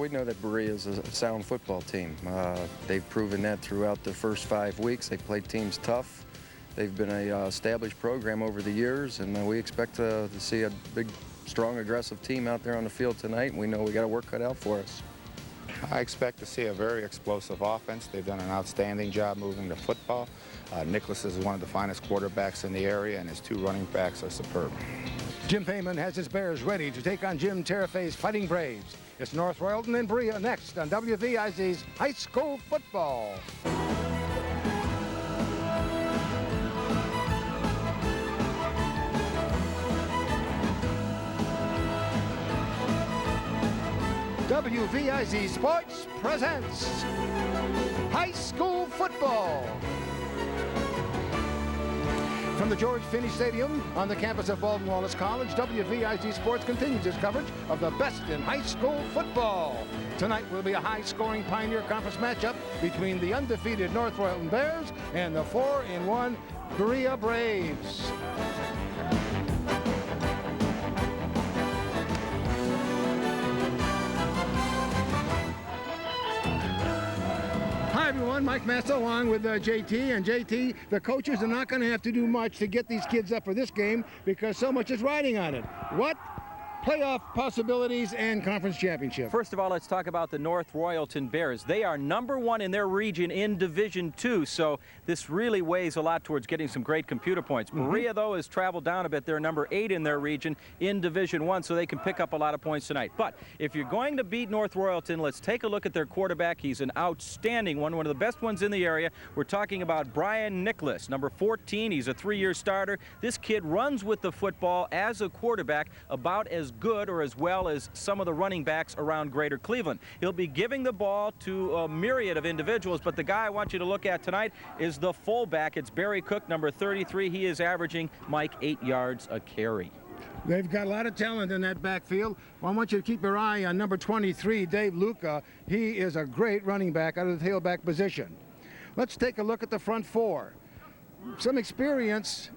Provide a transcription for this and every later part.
We know that Berea is a sound football team. They've proven that throughout the first 5 weeks. They played teams tough. They've been a established program over the years, and we expect to see a big, strong, aggressive team out there on the field tonight. We know we got a work cut out for us. I expect to see a very explosive offense. They've done an outstanding job moving the football. Nicholas is one of the finest quarterbacks in the area, and his 2 running backs are superb. Jim Fayman has his Bears ready to take on Jim Terafay's Fighting Braves. It's North Royalton and Berea next on WVIZ's High School Football. WVIZ Sports presents High School Football. From the George Finney Stadium on the campus of Baldwin Wallace College, WVIZ Sports continues its coverage of the best in high school football. Tonight will be a high-scoring Pioneer Conference matchup between the undefeated North Royalton Bears and the 4-1 Berea Braves. Hi everyone, Mike Massa along with JT, and JT, the coaches are not going to have to do much to get these kids up for this game because so much is riding on it. What? Playoff possibilities and conference championship. First of all, let's talk about the North Royalton Bears. They are #1 in their region in Division II, so this really weighs a lot towards getting some great computer points. Berea, though, has traveled down a bit. They're #8 in their region in Division I, so they can pick up a lot of points tonight. But if you're going to beat North Royalton, let's take a look at their quarterback. He's an outstanding one of the best ones in the area. We're talking about Brian Nicholas, number 14. He's a 3-year starter. This kid runs with the football as a quarterback about as good or as well as some of the running backs around Greater Cleveland. He'll be giving the ball to a myriad of individuals, but the guy I want you to look at tonight is the fullback. It's Barry Cook, number 33. He is averaging, Mike, 8 yards a carry. They've got a lot of talent in that backfield. Well, I want you to keep your eye on number 23, Dave Luca. He is a great running back out of the tailback position. Let's take a look at the front 4. Some experience,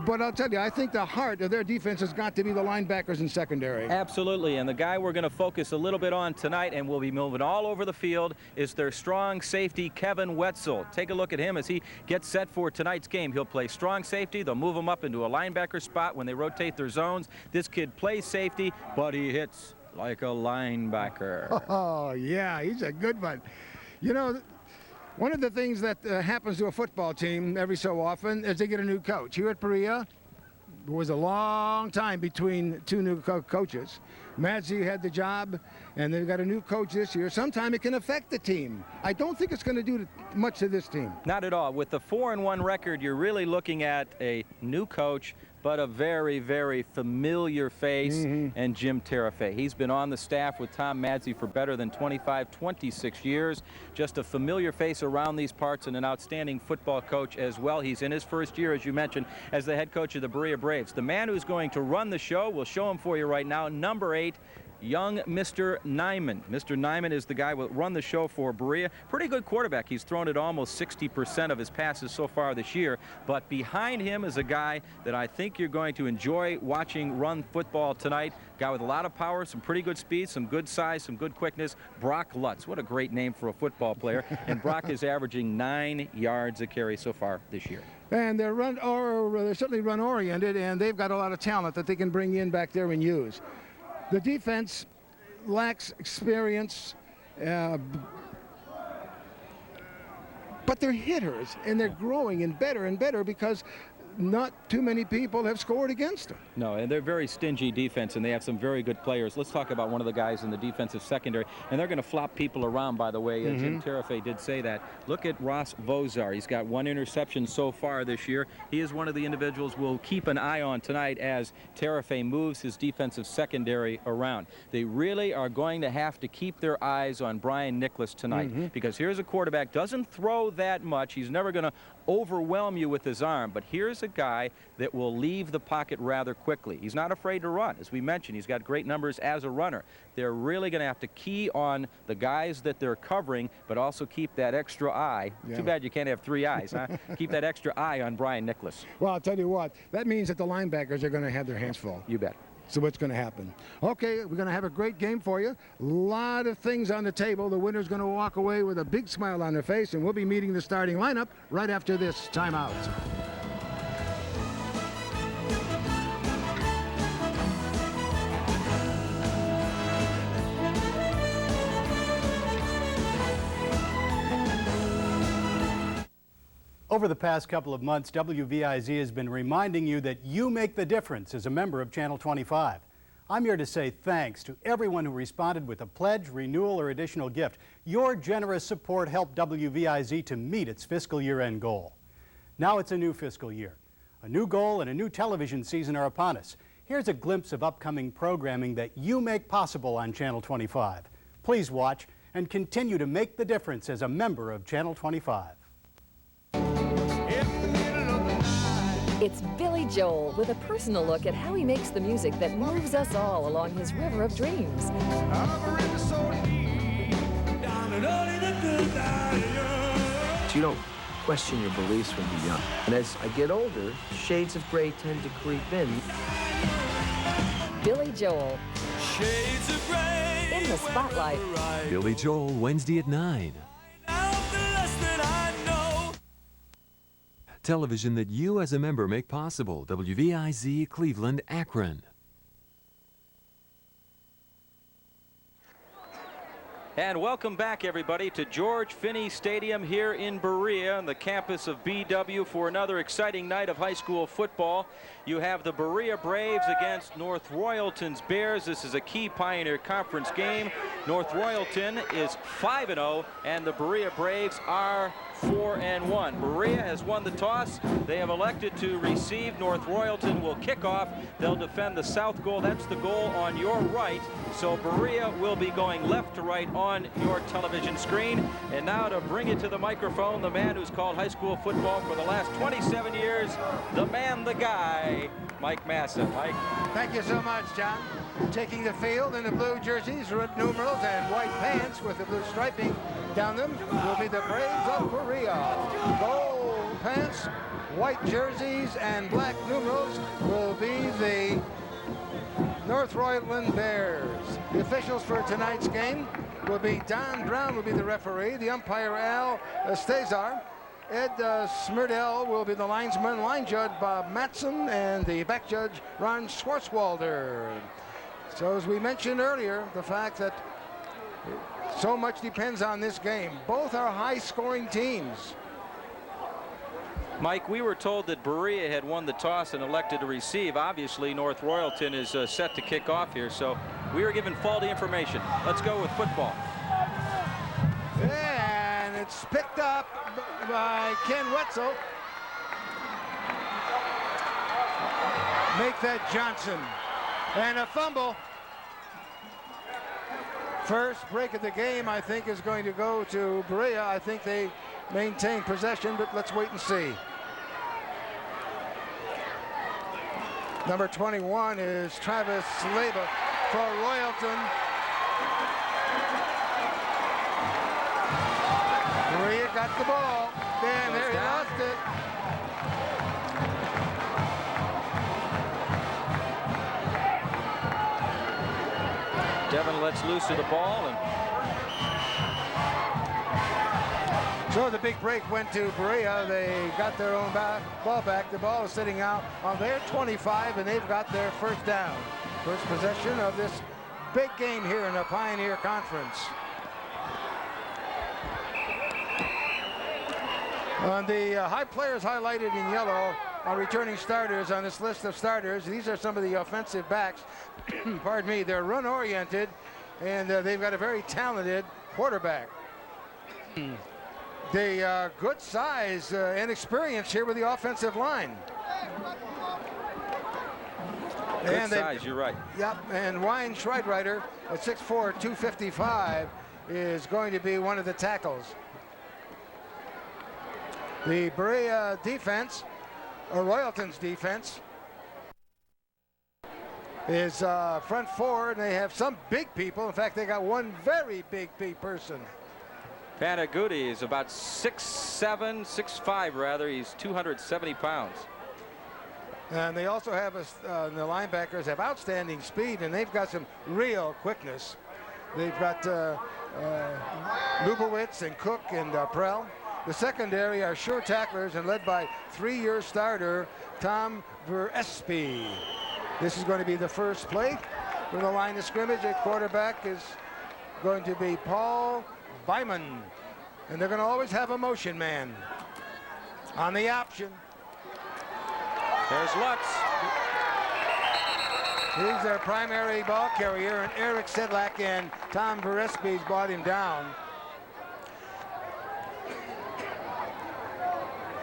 but I'll tell you, I think the heart of their defense has got to be the linebackers in secondary. Absolutely, and the guy we're going to focus a little bit on tonight, and we'll be moving all over the field, is their strong safety, Kevin Wetzel. Take a look at him as he gets set for tonight's game. He'll play strong safety. They'll move him up into a linebacker spot when they rotate their zones. This kid plays safety, but he hits like a linebacker. Oh, yeah, he's a good one. You know, one of the things that happens to a football team every so often is they get a new coach. Here at Berea, it was a long time between 2 new coaches. Madzi had the job, and they've got a new coach this year. Sometime it can affect the team. I don't think it's going to do much to this team. Not at all. With the 4-1 record, you're really looking at a new coach, but a very, very familiar face, and Jim Terafay. He's been on the staff with Tom Madzi for better than 25, 26 years. Just a familiar face around these parts and an outstanding football coach as well. He's in his first year, as you mentioned, as the head coach of the Berea Braves. The man who's going to run the show, we'll show him for you right now, number 8, young Mr. Nyman. Mr. Nyman is the guy who will run the show for Berea. Pretty good quarterback. He's thrown it almost 60% of his passes so far this year. But behind him is a guy that I think you're going to enjoy watching run football tonight. Guy with a lot of power, some pretty good speed, some good size, some good quickness. Brock Lutz. What a great name for a football player. And Brock is averaging 9 yards a carry so far this year. And they're certainly run-oriented, and they've got a lot of talent that they can bring in back there and use. The defense lacks experience, but they're hitters, and they're growing and better because not too many people have scored against them. No, and they're very stingy defense, and they have some very good players. Let's talk about one of the guys in the defensive secondary, and they're going to flop people around, by the way. Jim Terafay did say that. Look at Ross Vozar. He's got 1 interception so far this year. He is one of the individuals we'll keep an eye on tonight as Terafay moves his defensive secondary around. They really are going to have to keep their eyes on Brian Nicholas tonight, because here's a quarterback, doesn't throw that much. He's never going to overwhelm you with his arm, but here's a guy that will leave the pocket rather quickly. He's not afraid to run. As we mentioned, he's got great numbers as a runner. They're really going to have to key on the guys that they're covering, but also keep that extra eye. Too bad you can't have 3 eyes, huh? Keep that extra eye on Brian Nicholas. Well, I'll tell you what, that means that the linebackers are going to have their hands full. You bet. So what's going to happen? Okay, we're going to have a great game for you. A lot of things on the table. The winner's going to walk away with a big smile on their face, and we'll be meeting the starting lineup right after this timeout. Over the past couple of months, WVIZ has been reminding you that you make the difference as a member of Channel 25. I'm here to say thanks to everyone who responded with a pledge, renewal, or additional gift. Your generous support helped WVIZ to meet its fiscal year-end goal. Now it's a new fiscal year. A new goal and a new television season are upon us. Here's a glimpse of upcoming programming that you make possible on Channel 25. Please watch and continue to make the difference as a member of Channel 25. It's Billy Joel with a personal look at how he makes the music that moves us all along his river of dreams. You don't question your beliefs when you're young. And as I get older, shades of gray tend to creep in. Billy Joel. Shades of gray in the spotlight. Billy Joel, Wednesday at 9. Television that you as a member make possible. WVIZ, Cleveland, Akron. And welcome back, everybody, to George Finney Stadium here in Berea on the campus of BW for another exciting night of high school football. You have the Berea Braves against North Royalton's Bears. This is a key Pioneer Conference game. North Royalton is 5-0, and the Berea Braves are 4-1. Berea has won the toss. They have elected to receive. North Royalton will kick off. They'll defend the south goal. That's the goal on your right. So Berea will be going left to right on your television screen. And now to bring it to the microphone, the man who's called high school football for the last 27 years, the man, the guy, Mike Massa. Mike. Thank you so much, John. Taking the field in the blue jerseys, red numerals, and white pants with the blue striping down them will be the Braves of Berea. Gold pants, white jerseys, and black numerals will be the North Royalton Bears. The officials for tonight's game will be Don Brown will be the referee, the umpire Al Stazar. Ed Smirdell will be the linesman, line judge Bob Matson, and the back judge Ron Schwarzwalder. So as we mentioned earlier, the fact that so much depends on this game. Both are high-scoring teams. Mike, we were told that Berea had won the toss and elected to receive. Obviously, North Royalton is set to kick off here, so we were given faulty information. Let's go with football. And it's picked up by Ken Wetzel. Make that Johnson. And a fumble. First break of the game, I think, is going to go to Berea. I think they maintain possession, but let's wait and see. Number 21 is Travis Leba for Royalton. Berea got the ball. And there he lost it. Devin lets loose of the ball. So the big break went to Berea. They got their own ball back. The ball is sitting out on their 25, and they've got their first down. First possession of this big game here in the Pioneer Conference. The high players highlighted in yellow are returning starters on this list of starters. These are some of the offensive backs. Pardon me, they're run-oriented, and they've got a very talented quarterback. The good size and experience here with the offensive line. Good size, you're right. Yep, and Ryan Schreidreiter at 6'4", 255 is going to be one of the tackles. The Berea defense, or Royalton's defense, is front four, and they have some big people. In fact, they got one very big person. Panaguti is about 6'7", 6'5", rather. He's 270 pounds. And they also have the linebackers have outstanding speed, and they've got some real quickness. They've got Lubowitz and Cook and Prell. The secondary are sure tacklers and led by 3-year starter Tom Verespi. This is going to be the first play from the line of scrimmage. At quarterback is going to be Paul Byman. And they're going to always have a motion man on the option. There's Lutz. He's their primary ball carrier, and Eric Sedlak and Tom Verespi's brought him down.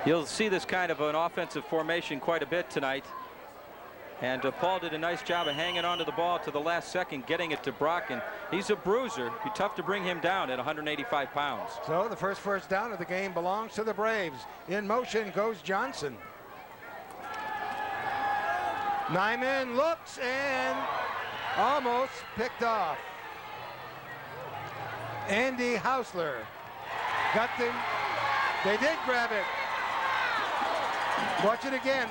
You'll see this kind of an offensive formation quite a bit tonight. And Paul did a nice job of hanging on to the ball to the last second, getting it to Brock. And he's a bruiser. It'd be tough to bring him down at 185 pounds. So the first down of the game belongs to the Braves. In motion goes Johnson. Nyman looks and almost picked off. Andy Hausler got them. They did grab it. Watch it again.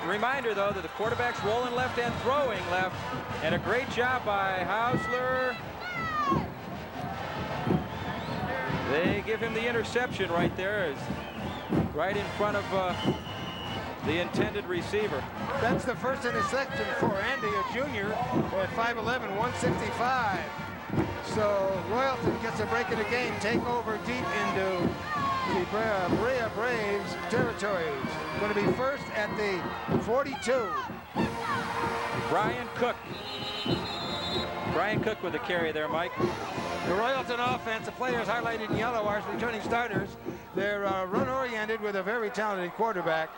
Reminder, though, that the quarterback's rolling left and throwing left. And a great job by Hausler. They give him the interception right there. It's right in front of the intended receiver. That's the first interception for Andy, a junior, at 5'11", 165. So Royalton gets a break in the game, take over deep into the Berea Braves territories. Going to be first at the 42. Brian Cook. Brian Cook with the carry there, Mike. The Royalton offense, the players highlighted in yellow are returning starters. They're run-oriented with a very talented quarterback.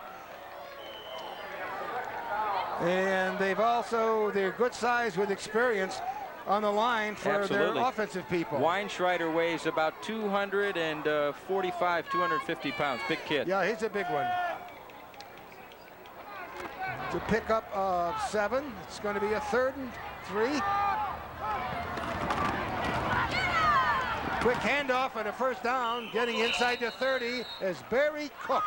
And they've also, they're good size with experience on the line for Absolutely. their offensive people. Weinschreider weighs about 245, 250 pounds. Big kid. Yeah, he's a big one. To pick up 7. It's going to be a 3rd and 3. Quick handoff and a first down. Getting inside the 30 is Barry Cook.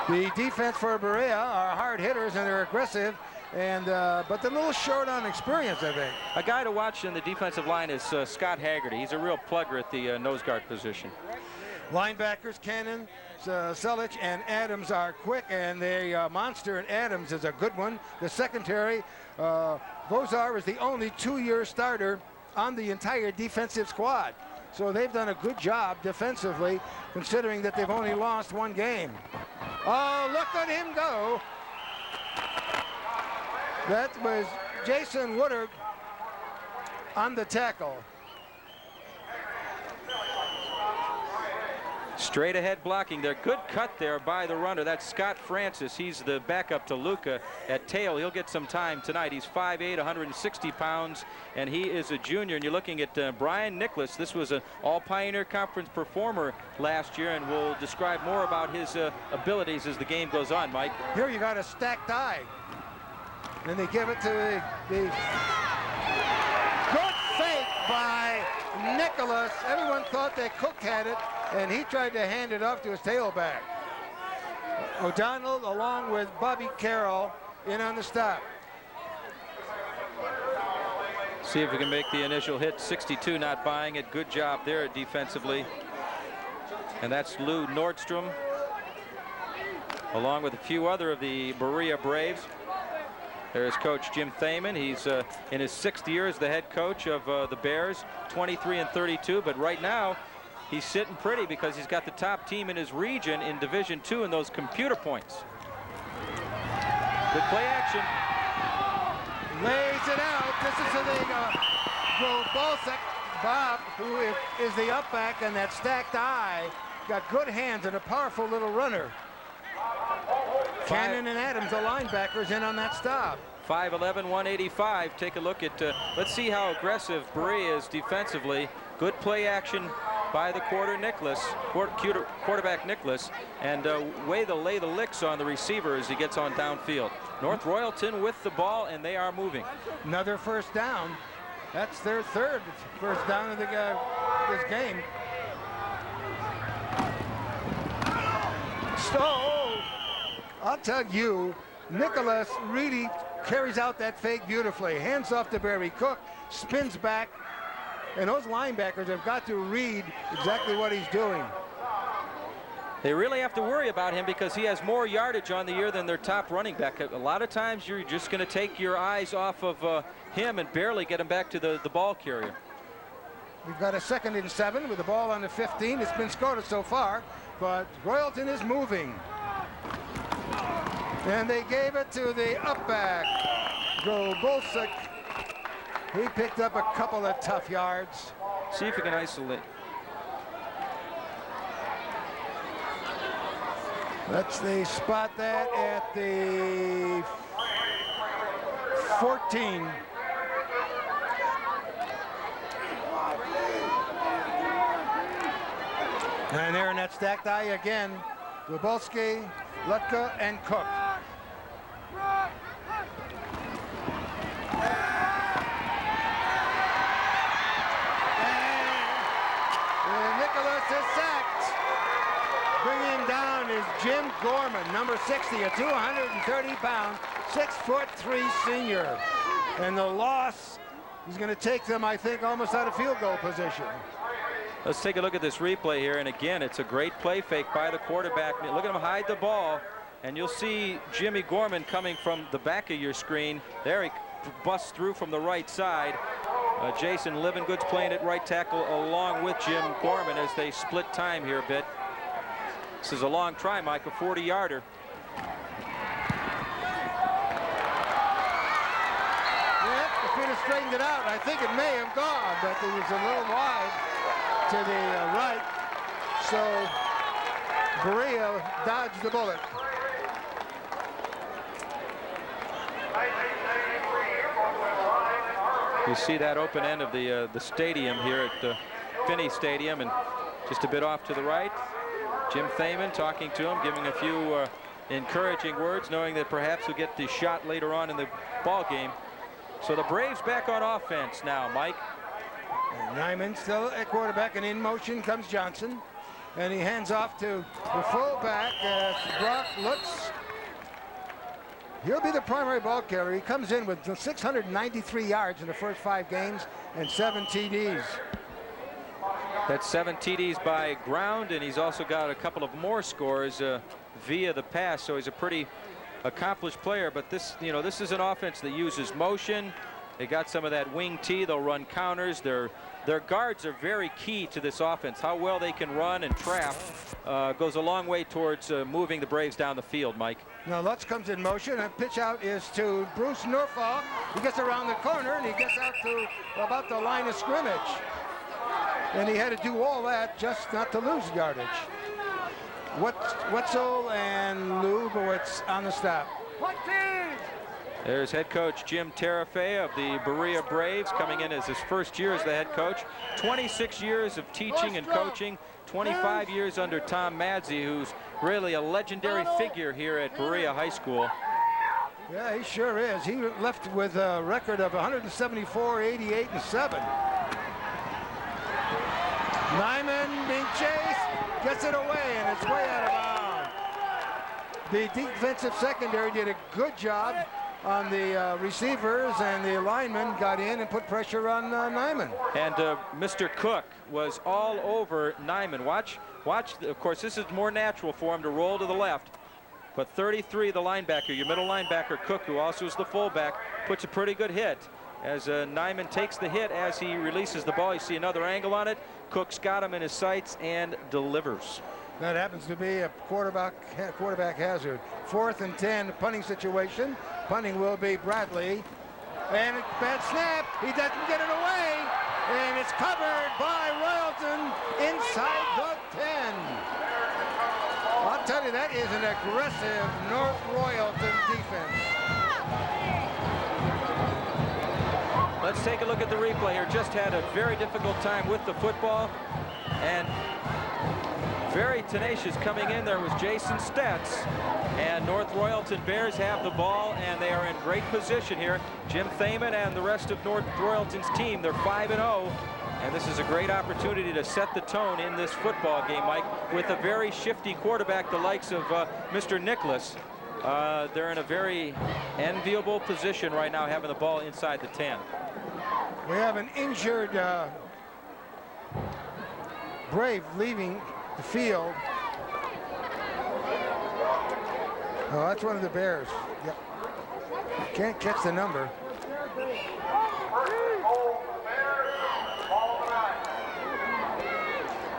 The defense for Berea are hard hitters and they're aggressive, and but they're a little short on experience, I think. A guy to watch in the defensive line is Scott Haggerty. He's a real plugger at the nose guard position. Linebackers Cannon, Selich, and Adams are quick, and the monster in Adams is a good one. The secondary, Vozar is the only 2-year starter on the entire defensive squad. So they've done a good job defensively, considering that they've only lost 1 game. Oh, look at him go. That was Jason Woodard on the tackle. Straight ahead blocking there. Good cut there by the runner. That's Scott Francis. He's the backup to Luca at tail. He'll get some time tonight. He's 5'8", 160 pounds, and he is a junior. And you're looking at Brian Nicholas. This was an All-Pioneer Conference performer last year, and we'll describe more about his abilities as the game goes on, Mike. Here you got a stacked eye. And they give it to the good fake by Nicholas. Everyone thought that Cook had it, and he tried to hand it off to his tailback. O'Donnell, along with Bobby Carroll, in on the stop. See if we can make the initial hit. 62 not buying it. Good job there defensively. And that's Lou Nordstrom, along with a few other of the Berea Braves. There's Coach Jim Thaman. He's in his 6th year as the head coach of the Bears, 23 and 32. But right now, he's sitting pretty because he's got the top team in his region in Division II in those computer points. Good play action. Lays it out. This is the Balsack, Bob, who is the up back, and that stacked eye. Got good hands and a powerful little runner. Cannon and Adams, the linebackers, in on that stop. 5'11", 185. Take a look at, let's see how aggressive Berea is defensively. Good play action by the quarterback Nicholas, and way to lay the licks on the receiver as he gets on downfield. North Royalton with the ball, and they are moving. Another first down. That's their 3rd first down of this game. So, I'll tell you, Nicholas really carries out that fake beautifully. Hands off to Barry. Cook spins back, and those linebackers have got to read exactly what he's doing. They really have to worry about him because he has more yardage on the year than their top running back. A lot of times you're just going to take your eyes off of him and barely get him back to the ball carrier. We've got a 2nd and 7 with the ball on the 15. It's been scored so far, but Royalton is moving. And they gave it to the up back, Golbolsik. He picked up a couple of tough yards. See if you can isolate. They spot that at the 14. And they're in that stacked eye again. Golbolsky, Lutka, and Cook. And Nicholas is sacked. Bringing him down is Jim Gorman, number 60, a 230-pound, 6'3" senior. And the loss is going to take them, I think, almost out of field goal position. Let's take a look at this replay here, and again, it's a great play fake by the quarterback. Look at him hide the ball, and you'll see Jimmy Gorman coming from the back of your screen. There he busts through from the right side. Jason Livengood's playing at right tackle along with Jim Gorman as they split time here a bit. This is a long try, Mike, a 40-yarder. If he'd have straightened it out, I think it may have gone, but it was a little wide to the right. So Berea dodged the bullet. You see that open end of the stadium here at Finney Stadium, and just a bit off to the right, Jim Thaman talking to him, giving a few encouraging words, knowing that perhaps he'll get the shot later on in the ball game. So the Braves back on offense now, Mike. And Nyman still at quarterback, and in motion comes Johnson. And he hands off to the fullback as Brock looks. He'll be the primary ball carrier. He comes in with 693 yards in the first 5 games and 7 TDs. That's 7 TDs by ground, and he's also got a couple of more scores via the pass, so he's a pretty accomplished player. But this, you know, this is an offense that uses motion. They got some of that wing T. They'll run counters. Their guards are very key to this offense. How well they can run and trap goes a long way towards moving the Braves down the field, Mike. Now Lutz comes in motion, and pitch out is to Bruce Norfolk. He gets around the corner, and he gets out to about the line of scrimmage. And he had to do all that just not to lose yardage. Wetzel and Lubowitz on the stop. There's head coach Jim Terafay of the Berea Braves coming in as his first year as the head coach. 26 years of teaching and coaching, 25 years under Tom Madzey, who's really a legendary figure here at Berea High School. Yeah, he sure is. He left with a record of 174, 88, and 7. Nyman being chased, gets it away, and it's way out of bounds. The defensive secondary did a good job on the receivers, and the linemen got in and put pressure on Nyman. And Mr. Cook was all over Nyman. Watch, of course, this is more natural for him to roll to the left. But 33, the linebacker, your middle linebacker, Cook, who also is the fullback, puts a pretty good hit. As Nyman takes the hit as he releases the ball, you see another angle on it. Cook's got him in his sights and delivers. That happens to be a quarterback hazard. 4th and 10, punting situation. Punting will be Bradley. And a bad snap. He doesn't get it away. And it's covered by Royalton inside the 10. I'll tell you, that is an aggressive North Royalton defense. Let's take a look at the replay here. Just had a very difficult time with the football. And very tenacious coming in there was Jason Stetz. And North Royalton Bears have the ball, and they are in great position here. Jim Thaman and the rest of North Royalton's team, they're 5-0. And this is a great opportunity to set the tone in this football game, Mike, with a very shifty quarterback, the likes of Mr. Nicholas. They're in a very enviable position right now, having the ball inside the 10. We have an injured Brave leaving the field. Oh, that's one of the Bears. Yep. Can't catch the number.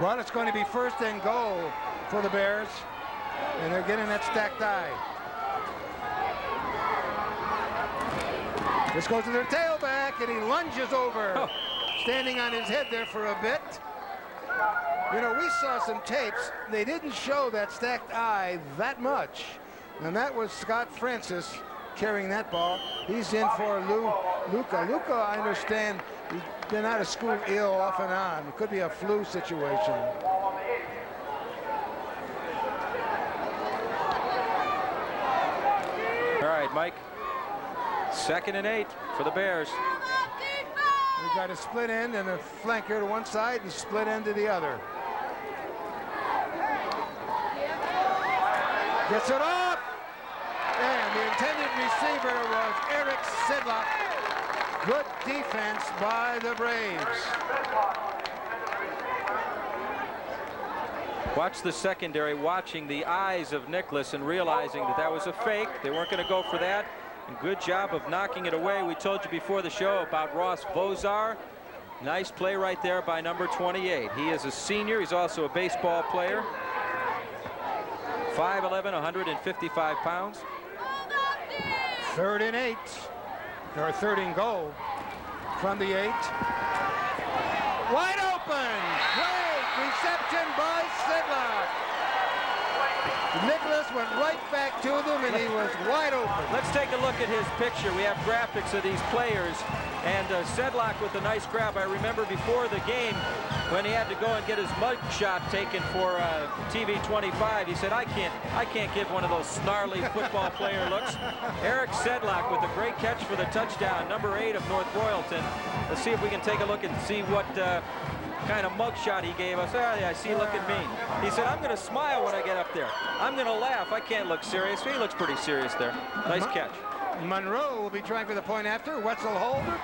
Well, it's going to be 1st and goal for the Bears, and they're getting that stacked eye. This goes to their tailback, and he lunges over, standing on his head there for a bit. You know, we saw some tapes. They didn't show that stacked eye that much. And that was Scott Francis carrying that ball. He's in for Luca. Luca, I understand, he's been out of school ill off and on. It could be a flu situation. All right, Mike. 2nd and 8 for the Bears. We've got a split end and a flanker to one side and split end to the other. Gets it off, and the intended receiver was Eric Sedlock. Good defense by the Braves. Watch the secondary, watching the eyes of Nicholas and realizing that that was a fake. They weren't going to go for that. And good job of knocking it away. We told you before the show about Ross Bozar. Nice play right there by number 28. He is a senior. He's also a baseball player. 5'11", 155 pounds. 3rd and 8, or 3rd and goal from the 8. Wide open, great reception by Sedlock. Nicholas went right back to them, and he was wide open. Let's take a look at his picture. We have graphics of these players, and Sedlock with a nice grab. I remember before the game when he had to go and get his mug shot taken for TV 25. He said, I can't give one of those snarly football player looks. Eric Sedlock with a great catch for the touchdown, number 8 of North Royalton. Let's see if we can take a look and see what kind of mug shot he gave us. Oh, yeah, I see, look at me. He said, I'm going to smile when I get up there. I'm going to laugh. I can't look serious. He looks pretty serious there. Nice catch. Monroe will be trying for the point after. Wetzel holder.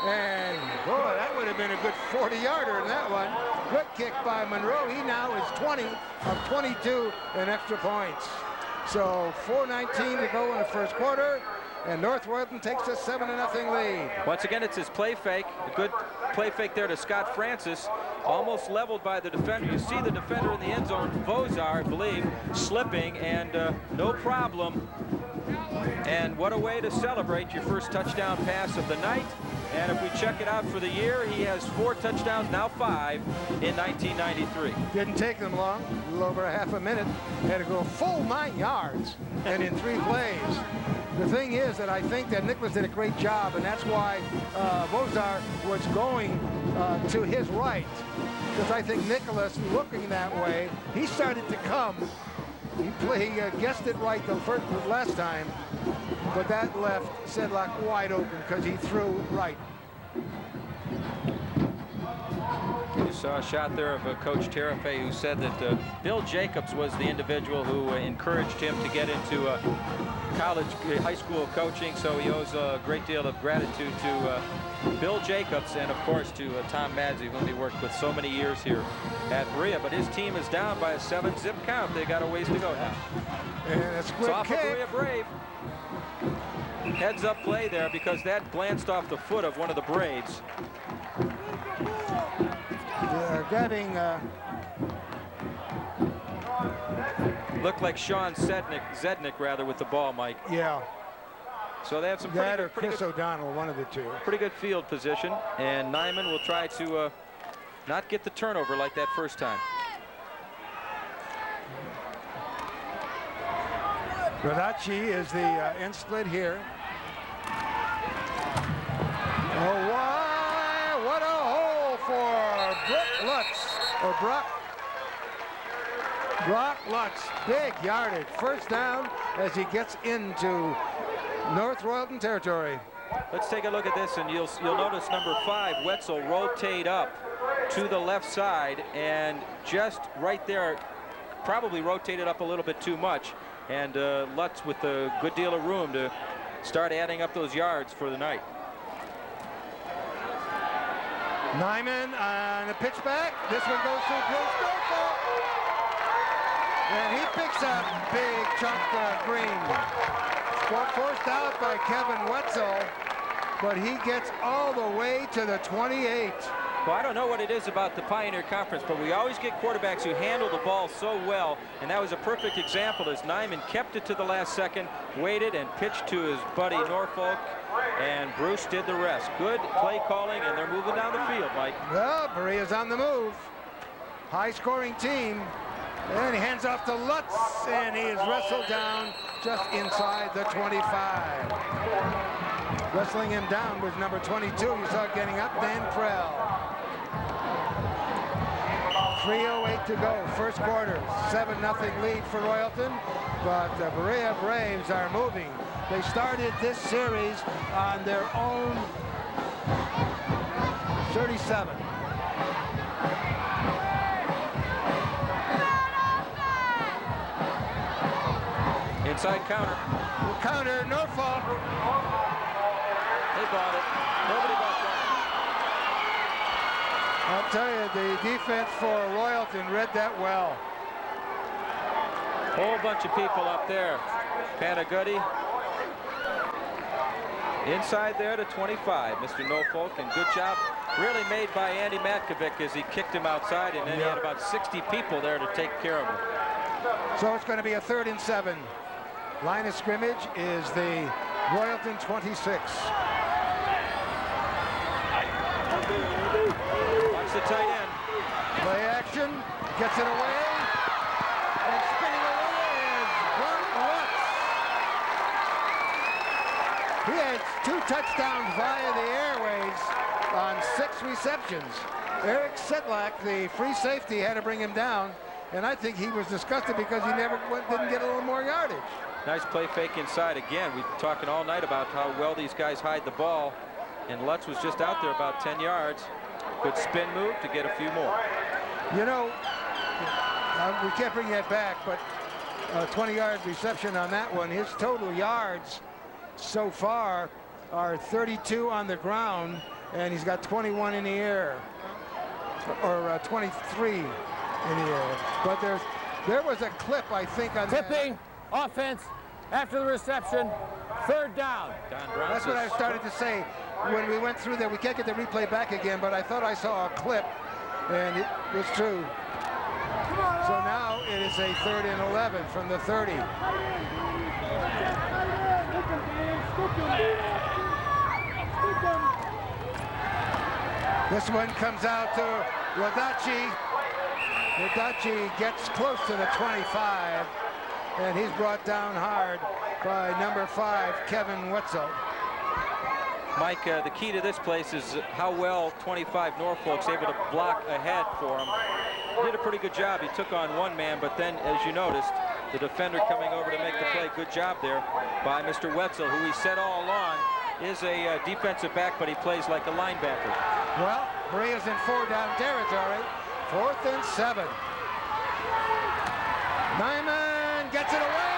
And, boy, that would have been a good 40-yarder in that one. Good kick by Monroe. He now is 20 of 22 in extra points. So 4:19 to go in the 1st quarter. And North Royalton takes a 7-0 lead. Once again, it's his play fake. A good play fake there to Scott Francis. Almost leveled by the defender. You see the defender in the end zone, Vozar, I believe, slipping, and no problem. And what a way to celebrate your first touchdown pass of the night. And if we check it out for the year, he has 4 touchdowns, now 5 in 1993. Didn't take them long, a little over a half a minute. Had to go a full 9 yards and in 3 plays. The thing is that I think that Nicholas did a great job, and that's why Vozar was going to his right. Because I think Nicholas, looking that way, he started to come. He guessed it right the last time, but that left Sedlock wide open because he threw right. You saw a shot there of Coach Terafay, who said that Bill Jacobs was the individual who encouraged him to get into high school coaching, so he owes a great deal of gratitude to Bill Jacobs and, of course, to Tom Madsey, whom he worked with so many years here at Berea. But his team is down by a 7-zip count. They got a ways to go now. And a squib off kick. of Berea Brave. Heads up play there because that glanced off the foot of one of the Braves. They're getting looked like Sean Zednick rather with the ball, Mike. Yeah. So they have some pretty Chris O'Donnell, one of the two. Pretty good field position, and Nyman will try to not get the turnover like that first time. Radacci is the end split here. Oh, why? What a hole for Brock Lutz, or Brock. Brock Lutz, big yardage. First down as he gets into North Royalton territory. Let's take a look at this, and you'll notice number 5, Wetzel, rotate up to the left side, and just right there, probably rotated up a little bit too much. And Lutz with a good deal of room to start adding up those yards for the night. Nyman on the pitch back. This one goes through Bruce Norfolk. And he picks up big chunk of green. Forced out by Kevin Wetzel, but he gets all the way to the 28. Well, I don't know what it is about the Pioneer Conference, but we always get quarterbacks who handle the ball so well, and that was a perfect example as Nyman kept it to the last second, waited and pitched to his buddy Norfolk, and Bruce did the rest. Good play calling, and they're moving down the field, Mike. Well, Berea's on the move. High-scoring team. And he hands off to Lutz, and he is wrestled down just inside the 25. Wrestling him down was number 22. You saw it getting up, Dan Prell. 3:08 to go, first quarter. 7-0 lead for Royalton, but the Berea Braves are moving. They started this series on their own 37. Inside counter. Counter, Norfolk. They bought it. Nobody bought that. I'll tell you, the defense for Royalton read that well. Whole bunch of people up there. Panagudi. Inside there to 25, Mr. Norfolk, and good job really made by Andy Matkovic as he kicked him outside, and then he had about 60 people there to take care of him. So it's going to be a 3rd and 7. Line of scrimmage is the Royalton 26. Watch the tight end. Play action, gets it away, and spinning away is Brock Lutz. He had 2 touchdowns via the airways on 6 receptions. Eric Sedlak, the free safety, had to bring him down, and I think he was disgusted because he didn't get a little more yardage. Nice play fake inside again. We've been talking all night about how well these guys hide the ball, and Lutz was just out there about 10 yards. Good spin move to get a few more. You know, we can't bring that back, but 20-yard reception on that one. His total yards so far are 32 on the ground, and he's got 21 in the air, or 23 in the air. But there was a clip, I think, on tipping. Offense after the reception, 3rd down. That's what I started to say when we went through there. We can't get the replay back again, but I thought I saw a clip, and it was true. So now it is a 3rd and 11 from the 30. This one comes out to Wadachi. Wadachi gets close to the 25. And he's brought down hard by number 5, Kevin Wetzel. Mike, the key to this place is how well 25 Norfolk's able to block ahead for him. He did a pretty good job. He took on one man, but then, as you noticed, the defender coming over to make the play. Good job there by Mr. Wetzel, who we said all along is a defensive back, but he plays like a linebacker. Well, Berea's in 4-down territory. 4th and 7. Nyman gets it away,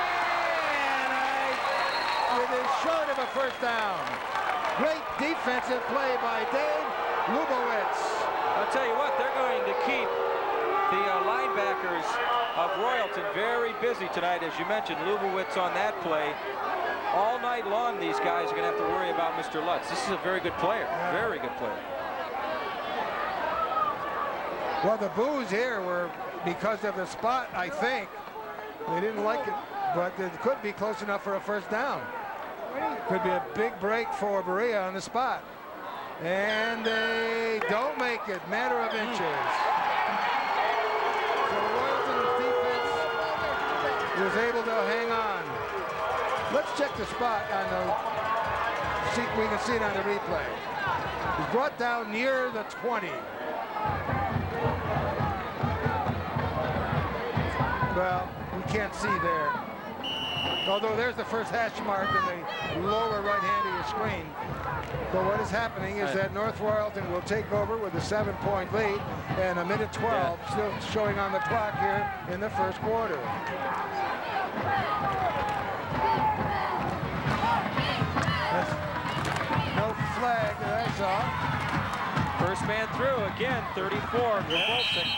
and it is short of a 1st down. Great defensive play by Dave Lubowitz. I'll tell you what, they're going to keep the linebackers of Royalton very busy tonight. As you mentioned, Lubowitz on that play. All night long, these guys are going to have to worry about Mr. Lutz. This is a very good player, very good player. Well, the boos here were because of the spot, I think. They didn't like it, but it could be close enough for a 1st down. Could be a big break for Berea on the spot. And they don't make it, matter of inches. So Royalton's defense was able to hang on. Let's check the spot on the, we can see it on the replay. He's brought down near the 20. Well, you can't see there. Although there's the first hash mark in the lower right hand of your screen. But what is happening is that North Royalton will take over with a 7-point lead and a minute 12 still showing on the clock here in the first quarter. That's no flag that I saw. First man through again, 34, Grabulsic.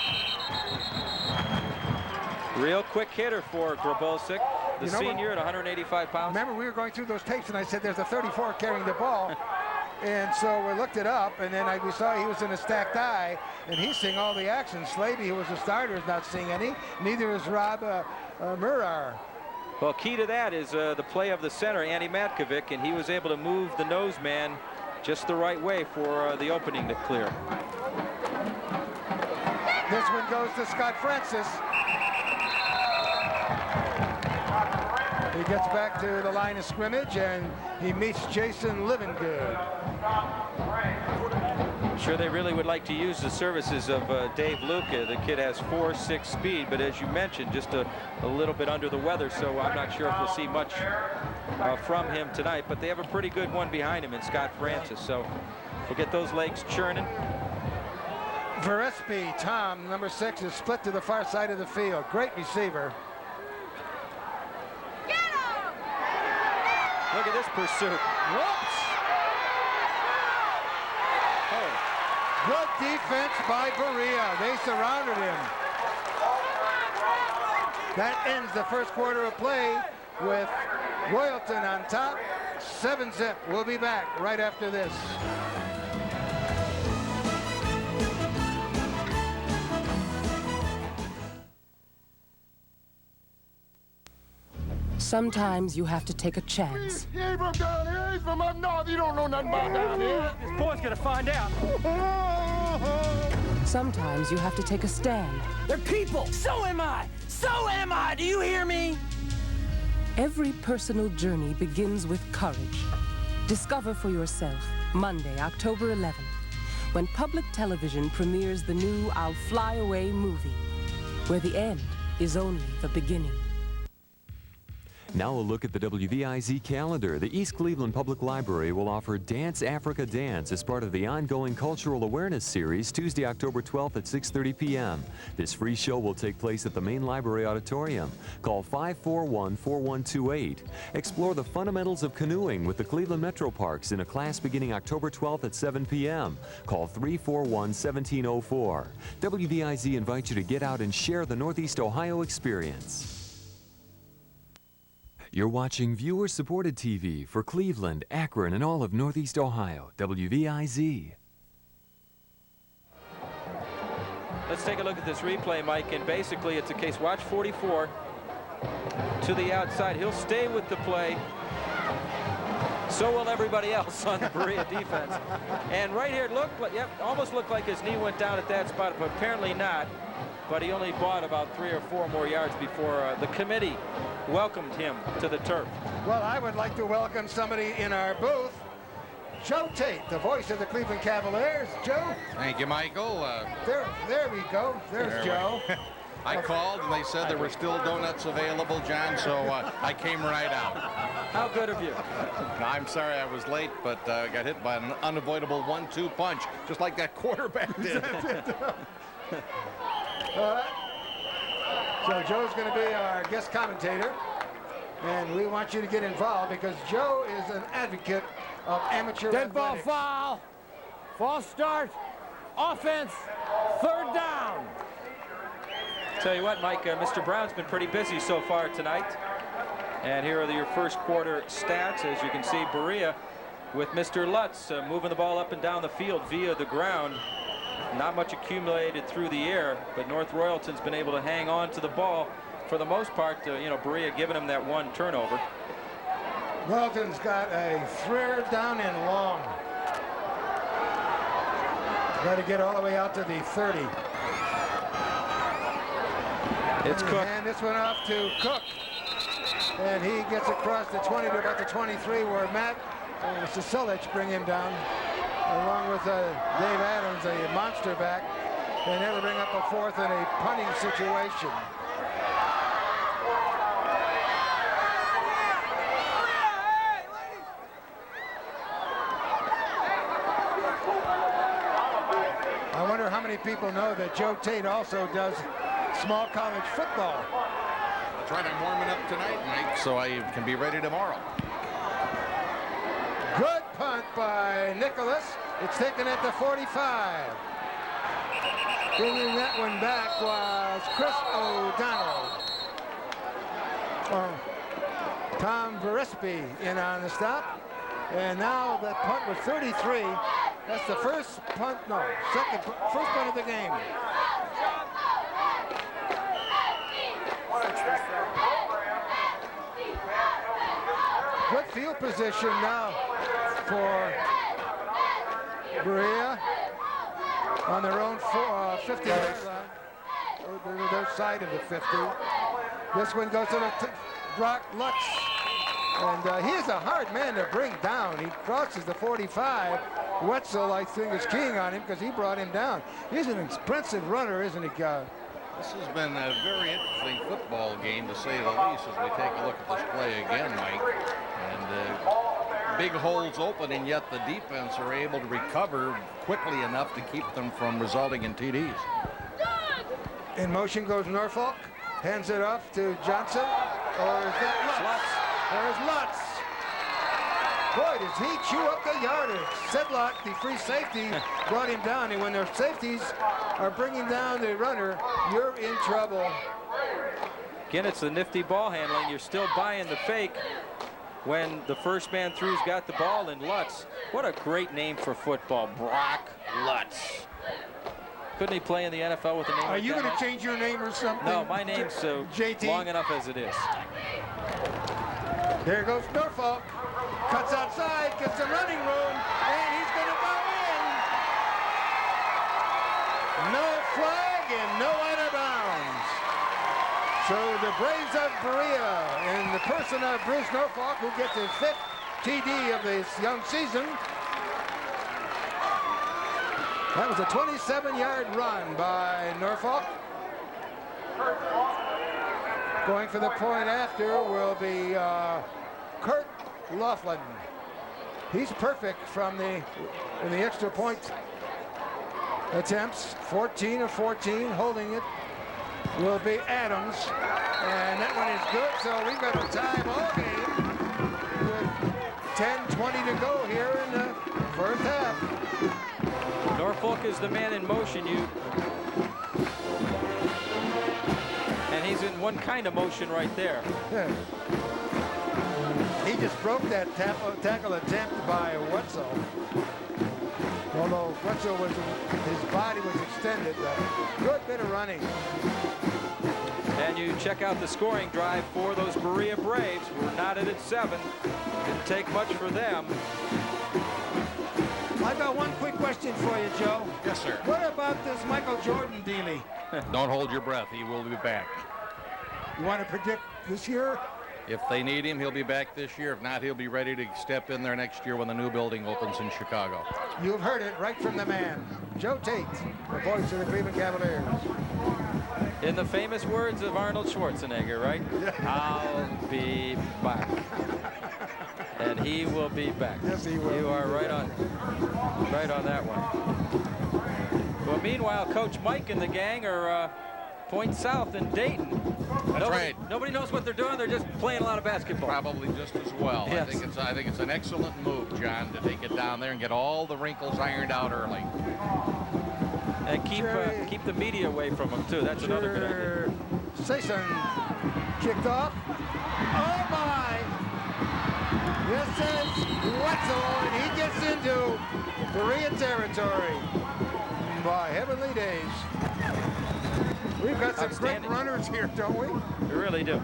Real quick hitter for Grabulsic, the senior at 185 pounds. Remember, we were going through those tapes, and I said there's a 34 carrying the ball. And so we looked it up, and then we saw he was in a stacked eye, and he's seeing all the action. Slavy, who was a starter, is not seeing any. Neither is Rob Murar. Well, key to that is the play of the center, Andy Matkovic, and he was able to move the nose man just the right way for the opening to clear. This one goes to Scott Francis. He gets back to the line of scrimmage, and he meets Jason Livengood. I'm sure they really would like to use the services of Dave Luca. The kid has 4.6 speed, but as you mentioned, just a little bit under the weather, so I'm not sure if we'll see much from him tonight. But they have a pretty good one behind him in Scott Francis, so we'll get those legs churning. Verespi, Tom, number 6, is split to the far side of the field. Great receiver. Look at this pursuit. Whoops! Oh. Good defense by Berea. They surrounded him. That ends the first quarter of play with Royalton on top, 7-zip. We'll be back right after this. Sometimes you have to take a chance. He ain't from down here. He's from up north. You don't know nothing about down here. This boy's gonna find out. Sometimes you have to take a stand. They're people. So am I. So am I. Do you hear me? Every personal journey begins with courage. Discover for yourself Monday, October 11th, when public television premieres the new I'll Fly Away movie, where the end is only the beginning. Now a look at the WVIZ calendar. The East Cleveland Public Library will offer Dance Africa Dance as part of the ongoing Cultural Awareness Series Tuesday, October 12th at 6:30 p.m. This free show will take place at the main library auditorium. Call 541-4128. Explore the fundamentals of canoeing with the Cleveland Metro Parks in a class beginning October 12th at 7 p.m. Call 341-1704. WVIZ invites you to get out and share the Northeast Ohio experience. You're watching viewer-supported TV for Cleveland, Akron, and all of Northeast Ohio. WVIZ. Let's take a look at this replay, Mike, and basically it's a case. Watch 44 to the outside. He'll stay with the play. So will everybody else on the Berea defense. And right here, it looked like, almost looked like his knee went down at that spot, but apparently not. But he only bought about 3 or 4 more yards before the committee welcomed him to the turf. Well, I would like to welcome somebody in our booth. Joe Tate, the voice of the Cleveland Cavaliers. Joe? Thank you, Michael. There we go. There's Joe. I called and they said there were still donuts available, John, so I came right out. How good of you? I'm sorry I was late, but got hit by an unavoidable 1-2 punch, just like that quarterback did. So Joe's going to be our guest commentator, and we want you to get involved because Joe is an advocate of amateur Dead ball athletics. foul. False start. Offense. 3rd down. Tell you what, Mike, Mr. Brown's been pretty busy so far tonight. And here are your first quarter stats. As you can see, Berea with Mr. Lutz moving the ball up and down the field via the ground. Not much accumulated through the air, but North Royalton's been able to hang on to the ball for the most part. Berea giving him that 1 turnover. Royalton's got a 3rd down and long. Got to get all the way out to the 30. It's Cook. And this one off to Cook. And he gets across the 20 to about the 23 where Matt and Sisilich bring him down, along with Dave Adams, a monster back. And that'll bring up a 4th and a punting situation. I wonder how many people know that Joe Tate also does small college football. That's right, I'm warming up tonight, Mike, so I can be ready tomorrow. Good punt by Nicholas. It's taken at the 45. Bringing that one back was Chris O'Donnell. Tom Verespi in on the stop. And now that punt was 33. That's the first punt, first punt of the game. Good field position now for Berea on their own 50-yard line, or their side of the 50. This one goes to Brock Lutz, and he is a hard man to bring down. He crosses the 45. Wetzel, I think, is keying on him because he brought him down. He's an expensive runner, isn't he, This has been a very interesting football game, to say the least, as we take a look at this play again, Mike. And big holes open, and yet the defense are able to recover quickly enough to keep them from resulting in TDs. In motion goes Norfolk. Hands it off to Johnson. Or is that Lutz? There's Lutz. Boy, does he chew up the yardage. Sedlock, the free safety, brought him down. And when their safeties are bringing down the runner, you're in trouble. Again, it's the nifty ball handling. You're still buying the fake when the first man through's got the ball. And Lutz, what a great name for football, Brock Lutz. Couldn't he play in the NFL with a name like that? Are you going to change your name or something? No, my name's JT. Long enough as it is. There goes Norfolk. Cuts outside, gets the running room, and he's going to go in. No flag and no out of bounds. So the Braves of Berea, in the person of Bruce Norfolk, who gets his 5th TD of this young season. That was a 27-yard run by Norfolk. Going for the point after will be Kurt Laughlin. He's perfect from in the extra point attempts. 14 of 14, holding it will be Adams. And that one is good, so we've got a tie ball game with 10:20 to go here in the first half. Norfolk is the man in motion. And he's in one kind of motion right there. Yeah. He just broke that tackle attempt by Wetzel. Although Wetzel his body was extended. Good bit of running. And you check out the scoring drive for those Berea Braves. We're knotted at 7. Didn't take much for them. I've got one quick question for you, Joe. Yes, sir. What about this Michael Jordan dealie? Don't hold your breath. He will be back. You want to predict this year? If they need him, he'll be back this year. If not, he'll be ready to step in there next year when the new building opens in Chicago. You've heard it right from the man, Joe Tate, the voice of the Cleveland Cavaliers. In the famous words of Arnold Schwarzenegger, right? I'll be back. And he will be back. Yes, he will. You are right on that one. Well, meanwhile, Coach Mike and the gang are point south in Dayton. That's right. Nobody knows what they're doing. They're just playing a lot of basketball. Probably just as well. Yes. I think it's an excellent move, John, to take it down there and get all the wrinkles ironed out early. And keep the media away from them too. That's another good idea. Sason kicked off. Oh my! This is Wetzel, and he gets into Berea territory by heavenly days. We've got some great runners here, don't we? We really do.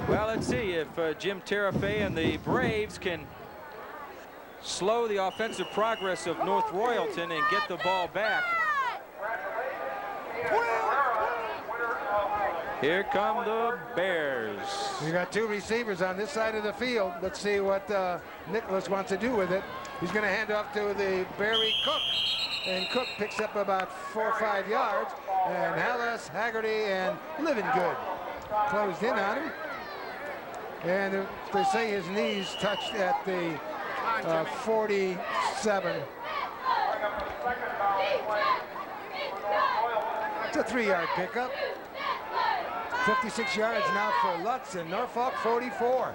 Well, let's see if Jim Terafay and the Braves can slow the offensive progress of North Royalton and get the ball back. Here come the Bears. We got 2 receivers on this side of the field. Let's see what Nicholas wants to do with it. He's going to hand off to the Barry Cook. And Cook picks up about 4 or 5 yards. And Hallis, Haggerty, and Living Good closed in on him. And they say his knees touched at the 47. It's a 3-yard pickup. 56 yards now for Lutz, and Norfolk 44.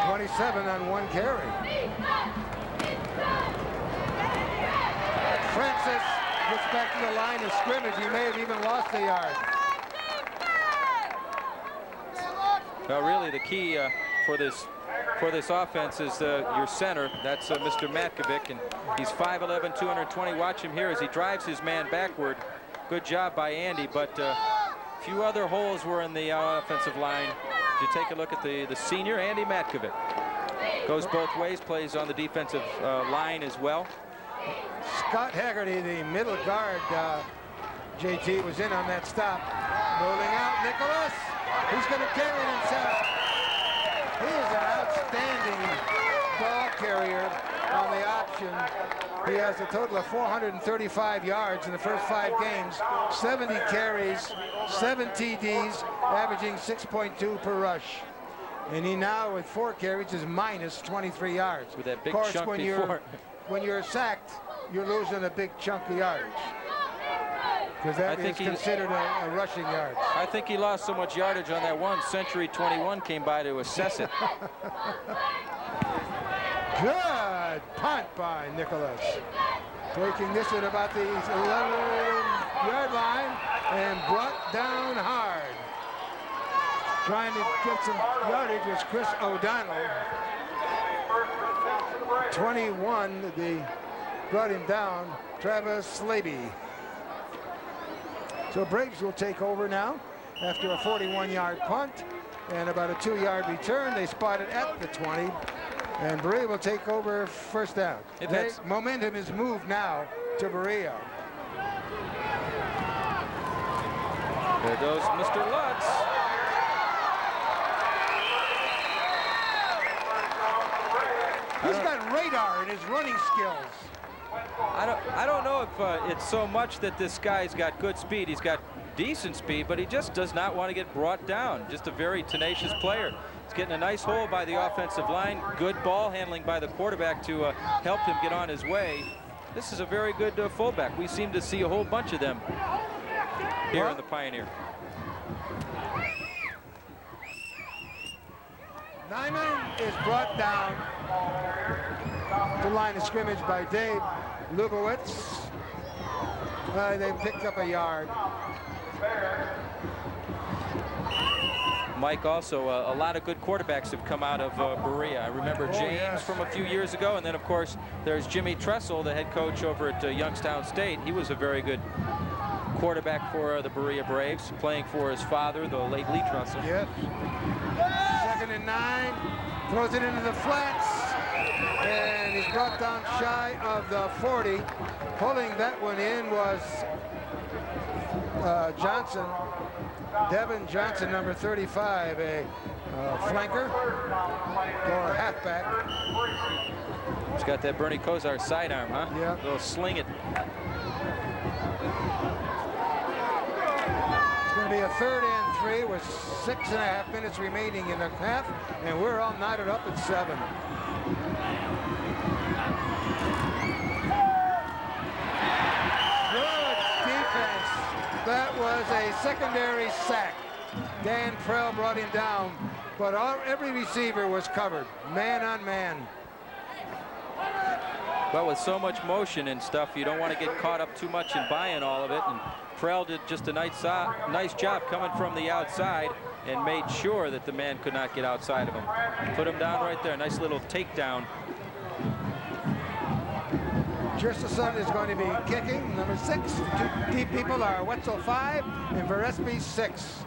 27 on 1 carry. Francis gets back to the line of scrimmage. He may have even lost a yard. Well, really, the key for this offense is your center. That's Mr. Matkovic, and he's 5'11", 220. Watch him here as he drives his man backward. Good job by Andy, but a few other holes were in the offensive line. If you take a look at the senior, Andy Matkovic. Goes both ways, plays on the defensive line as well. Scott Haggerty, the middle guard, JT, was in on that stop. Rolling out, Nicholas. He's going to carry it himself. He is an outstanding ball carrier on the option. He has a total of 435 yards in the first 5 games, 70 carries, 7 TDs, averaging 6.2 per rush. And he now, with 4 carries, is minus 23 yards. With that big of course, chunk when you're sacked, you're losing a big chunk of yardage. Because that is considered a rushing yard. I think he lost so much yardage on that one. Century 21 came by to assess it. Good punt by Nicholas. Taking this at about the 11-yard line and brought down hard. Trying to get some yardage was Chris O'Donnell. 21, they brought him down, Travis Slaby. So Braves will take over now after a 41-yard punt and about a 2-yard return. They spot it at the 20, and Berea will take over first down. Momentum is moved now to Berea. There goes Mr. Lutz. He's got radar in his running skills. I don't know if it's so much that this guy's got good speed. He's got decent speed, but he just does not want to get brought down. Just a very tenacious player. He's getting a nice hole by the offensive line. Good ball handling by the quarterback to help him get on his way. This is a very good fullback. We seem to see a whole bunch of them here in the Pioneer. Nyman is brought down to line of scrimmage by Dave Lubowitz. They picked up a yard. Mike, also a lot of good quarterbacks have come out of Berea. I remember James from a few years ago, and then of course there's Jimmy Tressel, the head coach over at Youngstown State. He was a very good quarterback for the Berea Braves, playing for his father, the late Lee Tressel. Yes. 2nd and 9, throws it into the flats, and he's brought down shy of the 40. Pulling that one in was Johnson, Devin Johnson, number 35, a flanker or halfback. He's got that Bernie Kosar sidearm, huh? Yeah. They'll sling it. It's going to be a 3rd and 3 with 6.5 minutes remaining in the half, and we're all knotted up at 7. Good defense. That was a secondary sack. Dan Prell brought him down, but every receiver was covered, man on man. But with so much motion and stuff, you don't want to get caught up too much in buying all of it. And Prell did just a nice job coming from the outside and made sure that the man could not get outside of him. Put him down right there. Nice little takedown. Jersterson is going to be kicking. Number 6. The 2 deep people are Wetzel 5 and Verespi 6.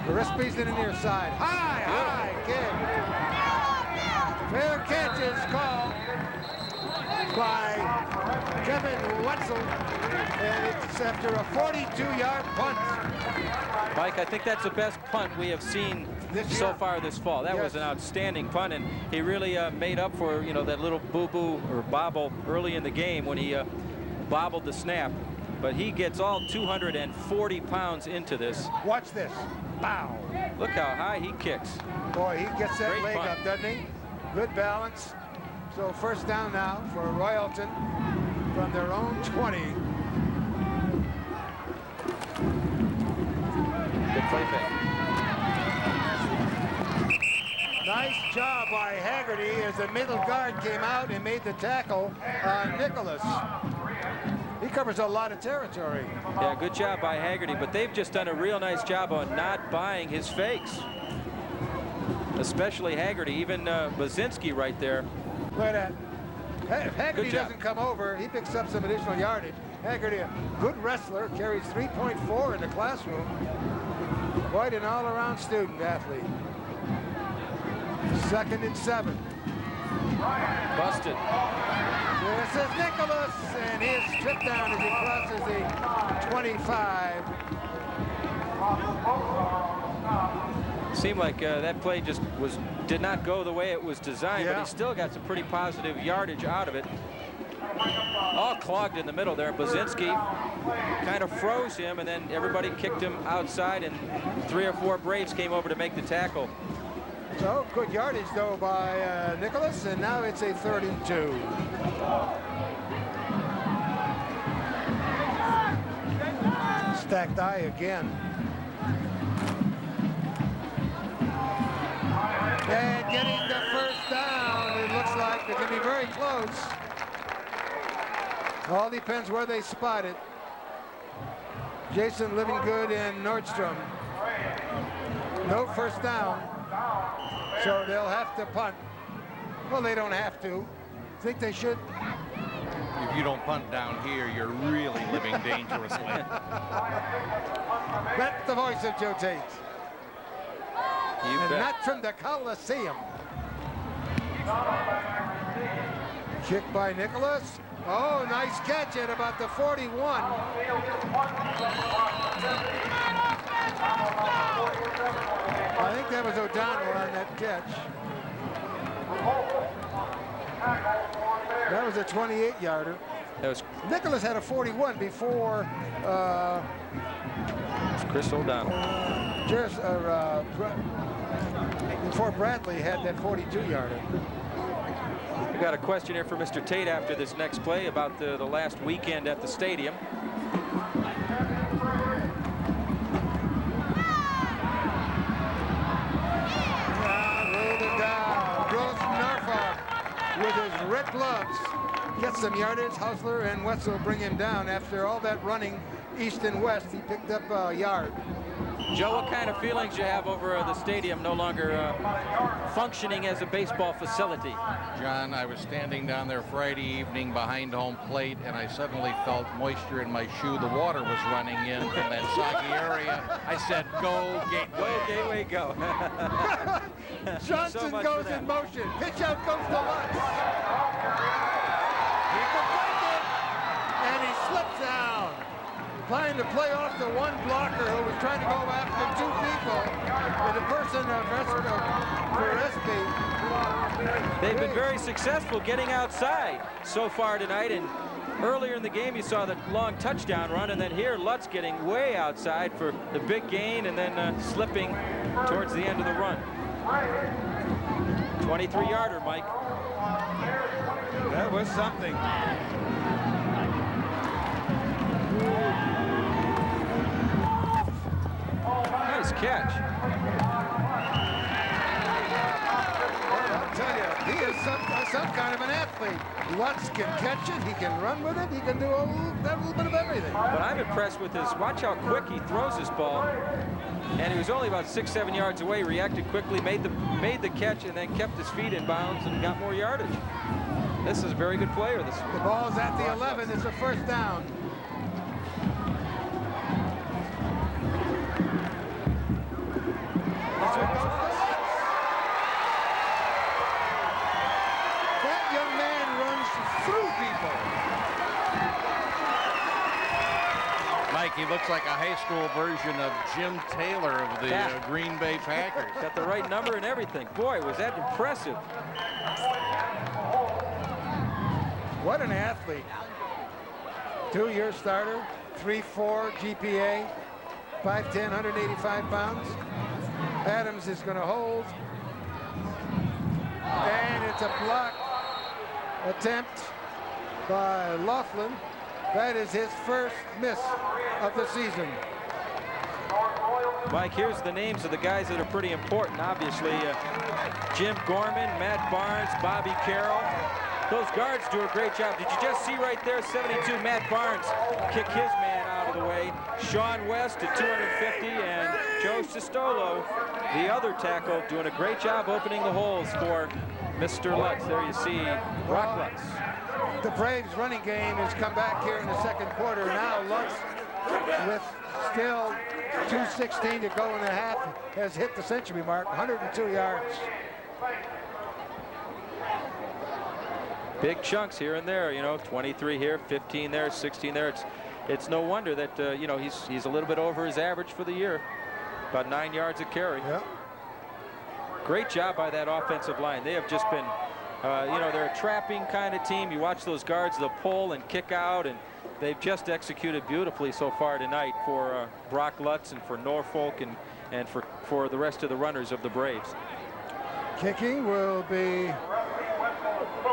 Verespi's in the near side. High kick. Fair catch is called by Kevin Wetzel, and it's after a 42-yard punt. Mike, I think that's the best punt we have seen so far this fall. That was an outstanding punt, and he really made up for, you know, that little boo-boo or bobble early in the game when he bobbled the snap. But he gets all 240 pounds into this. Watch this. Bow. Look how high he kicks. Boy, he gets that Great leg punt. up, doesn't he? Good balance. So first down now for Royalton from their own 20. Good play fake. Nice job by Haggerty as the middle guard came out and made the tackle on Nicholas. He covers a lot of territory. Yeah, good job by Haggerty, but they've just done a real nice job on not buying his fakes. Especially Haggerty, even Bazinski right there. Look at that. Haggerty doesn't come over. He picks up some additional yardage. Haggerty, a good wrestler, carries 3.4 in the classroom. Quite an all-around student athlete. 2nd and 7. Busted. This is Nicholas, and he is stripped down as he crosses the 25. Seemed like that play just did not go the way it was designed, but he still got some pretty positive yardage out of it. All clogged in the middle there. Bazinski kind of froze him, and then everybody kicked him outside, and 3 or 4 Braves came over to make the tackle. So good yardage though by Nicholas, and now it's a 3rd and 2. Stacked eye again. And getting the 1st down. It looks like they're going to be very close. All depends where they spot it. Jason Livingood and Nordstrom. No 1st down. So they'll have to punt. Well, they don't have to. Think they should? If you don't punt down here, you're really living dangerously. That's the voice of Joe Tate. And bet. not from the Coliseum. Kick by Nicholas. Oh, nice catch at about the 41. I think that was O'Donnell on that catch. That was a 28-yarder. Nicholas had a 41 before Chris O'Donnell. Before Bradley had that 42-yarder. We got a question here for Mr. Tate after this next play about the last weekend at the stadium. Rolled it down. Gross Norfolk with his red gloves gets some yardage. Hausler and Wetzel bring him down after all that running east and west. He picked up a yard. Joe, what kind of feelings you have over the stadium no longer functioning as a baseball facility? John, I was standing down there Friday evening behind home plate, and I suddenly felt moisture in my shoe. The water was running in from that soggy area. I said, go Gateway. Go Gateway, go. Johnson goes in motion. Pitch out goes to Lutz. He can break it, and he slips down. Trying to play off the one blocker who was trying to go after 2 people with a person of Verespi. They've been very successful getting outside so far tonight, and earlier in the game you saw the long touchdown run, and then here Lutz getting way outside for the big gain and then slipping towards the end of the run. 23-yarder, Mike. That was something. Nice catch. Well, I'll tell you, he is some kind of an athlete. Lutz can catch it, he can run with it, he can do a little bit of everything. But I'm impressed with his, watch how quick he throws this ball. And he was only about 6-7 yards away, reacted quickly, made the catch, and then kept his feet in bounds and got more yardage. This is a very good player. The ball's at the 11, it's a 1st down. That young man runs through people. Mike, he looks like a high school version of Jim Taylor of the Green Bay Packers. Got the right number and everything. Boy, was that impressive. What an athlete. 2-year starter, 3.4 GPA, 5'10", 185 pounds. Adams is going to hold. And it's a block attempt by Laughlin. That is his first miss of the season. Mike, here's the names of the guys that are pretty important. Obviously, Jim Gorman, Matt Barnes, Bobby Carroll. Those guards do a great job. Did you just see right there, 72, Matt Barnes kick his man out of the way. Sean West at 250, and Joe Sistolo, the other tackle, doing a great job opening the holes for Mr. Lutz. There you see Brock Lutz. The Braves running game has come back here in the second quarter. Now Lutz, with still 2:16 to go in the half, has hit the century mark, 102 yards. Big chunks here and there, you know, 23 here, 15 there, 16 there. It's no wonder that, you know, he's a little bit over his average for the year. About 9 yards a carry. Yep. Great job by that offensive line. They have just been, you know, they're a trapping kind of team. You watch those guards, they'll pull and kick out, and they've just executed beautifully so far tonight for Brock Lutz and for Norfolk and for the rest of the runners of the Braves. Kicking will be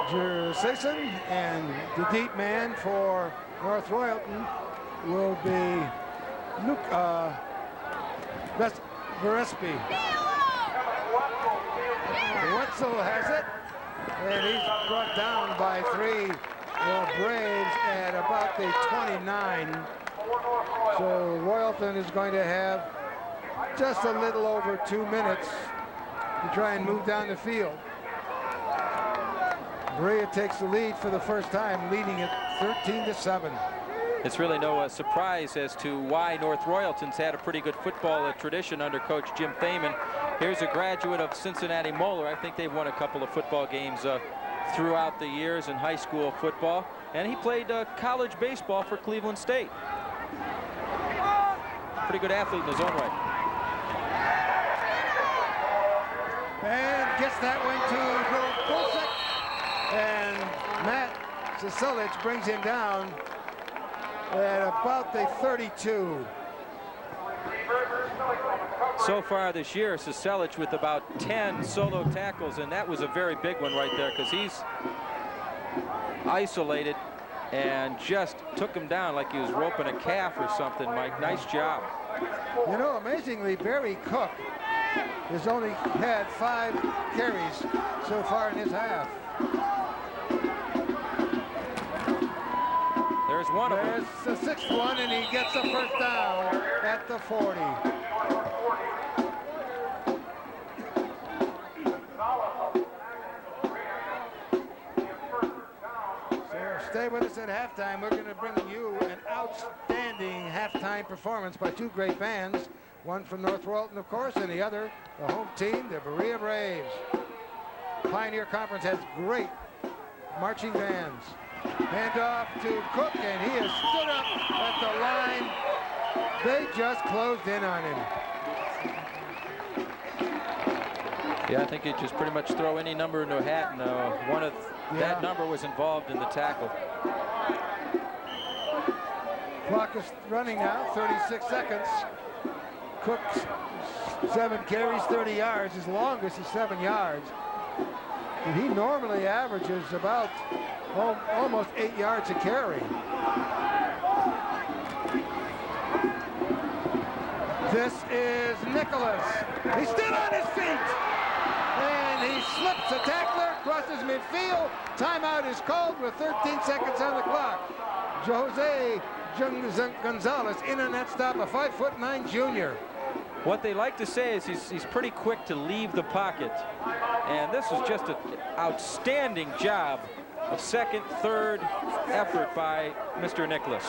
Jerseson, and the deep man for North Royalton will be Luke Gillespie. Wetzel has it, and he's brought down by 3. The Braves at about the 29. So Royalton is going to have just a little over 2 minutes to try and move down the field. Berea takes the lead for the first time, leading it 13-7. It's really no surprise as to why North Royalton's had a pretty good football tradition under Coach Jim Thaman. Here's a graduate of Cincinnati Moeller. I think they've won a couple of football games throughout the years in high school football, and he played college baseball for Cleveland State. Pretty good athlete in his own right. And gets that one to Bulsick. And Matt Sisilich brings him down at about the 32. So far this year, Sisilich with about 10 solo tackles, and that was a very big one right there because he's isolated and just took him down like he was roping a calf or something, Mike. Nice job. You know, amazingly, Barry Cook has only had 5 carries so far in his half. There's one of them. There's the 6th one, and he gets the first down at the 40. So stay with us at halftime. We're going to bring you an outstanding halftime performance by 2 great bands. One from North Royalton, of course, and the other, the home team, the Berea Braves. Pioneer Conference has great marching bands. Hand off to Cook, and he has stood up at the line. They just closed in on him. Yeah, I think you just pretty much throw any number into a hat, and that number was involved in the tackle. Clock is running now, 36 seconds. Cook, 7 carries, 30 yards. His longest is 7 yards. And he normally averages about almost 8 yards a carry. This is Nicholas. He's still on his feet. And he slips a tackler, crosses midfield. Timeout is called with 13 seconds on the clock. Jose Gonzalez in on that stop, a 5'9" junior. What they like to say is he's pretty quick to leave the pocket. And this was just an outstanding job of second, third effort by Mr. Nicholas.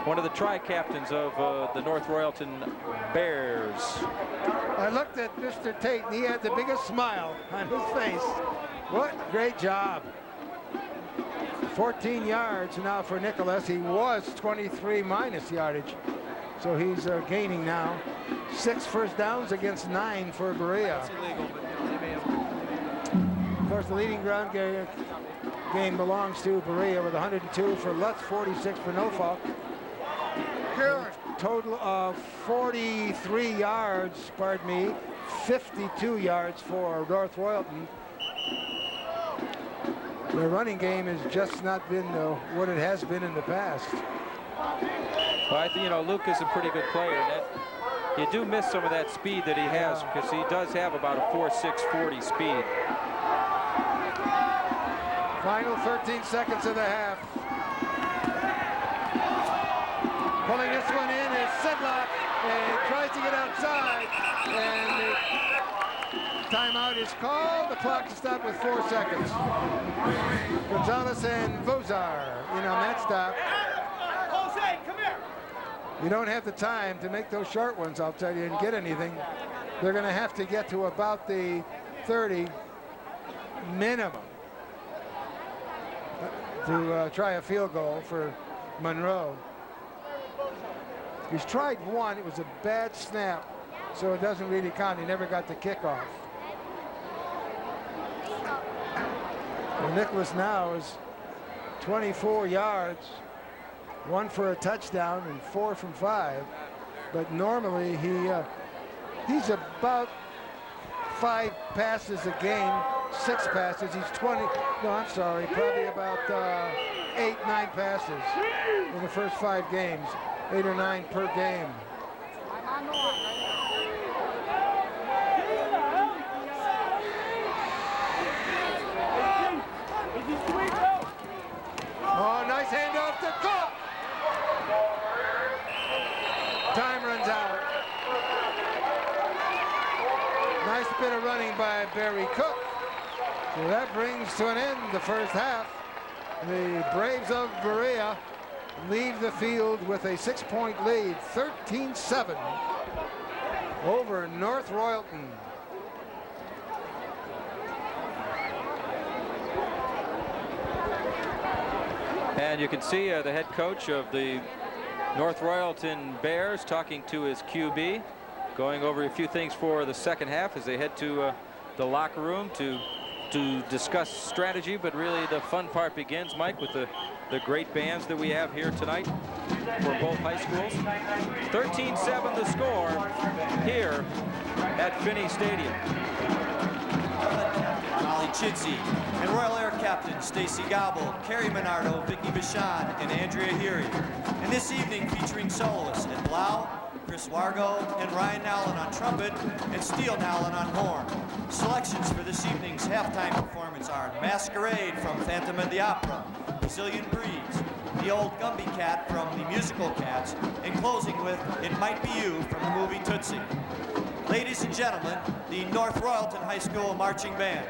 One of the tri-captains of the North Royalton Bears. I looked at Mr. Tate, and he had the biggest smile on his face. What great job. 14 yards now for Nicholas. He was 23 minus yardage. So he's gaining now. 6 first downs against 9 for Berea. That's illegal, but they may have. Of course, the leading ground game belongs to Berea with 102 for Lutz, 46 for Norfolk. Total of 43 yards, 52 yards for North Royalton. The running game has just not been what it has been in the past. Well, I think, Luke is a pretty good player. You do miss some of that speed that he has, because he does have about a 4.640 speed. Final 13 seconds of the half. Pulling this one in is Sedlock, and he tries to get outside, and the timeout is called. The clock is stopped with 4 seconds. Gonzalez and Vozar in on that stop. Jose, come here. You don't have the time to make those short ones, I'll tell you, and get anything. They're going to have to get to about the 30 minimum to try a field goal for Monroe. He's tried one. It was a bad snap, so it doesn't really count. He never got the kickoff. Well, Nicholas now is 24 yards, 1 for a touchdown and 4 from 5. But normally he's about 5 passes a game, 6 passes. He's 20. No, I'm sorry, probably about 8, 9 passes in the first 5 games. 8 or 9 per game. Oh, nice handoff to Cook. Time runs out. Nice bit of running by Barry Cook. So that brings to an end the first half. The Braves of Berea leave the field with a 6-point lead, 13-7 over North Royalton. And you can see the head coach of the North Royalton Bears talking to his QB, going over a few things for the second half as they head to the locker room to discuss strategy. But really the fun part begins, Mike, with the great bands that we have here tonight for both high schools. 13-7 the score here at Finney Stadium. Molly Chidsey and Royal Air Captain Stacy Gobble, Carrie Menardo, Vicky Bichon, and Andrea Heary. And this evening featuring soloists Ed Blau, Chris Wargo, and Ryan Nowlin on trumpet, and Steele Nowlin on horn. Selections for this evening's halftime performance are Masquerade from Phantom of the Opera, Brazilian Breeze, The Old Gumby Cat from the musical Cats, and closing with It Might Be You from the movie Tootsie. Ladies and gentlemen, the North Royalton High School Marching Band.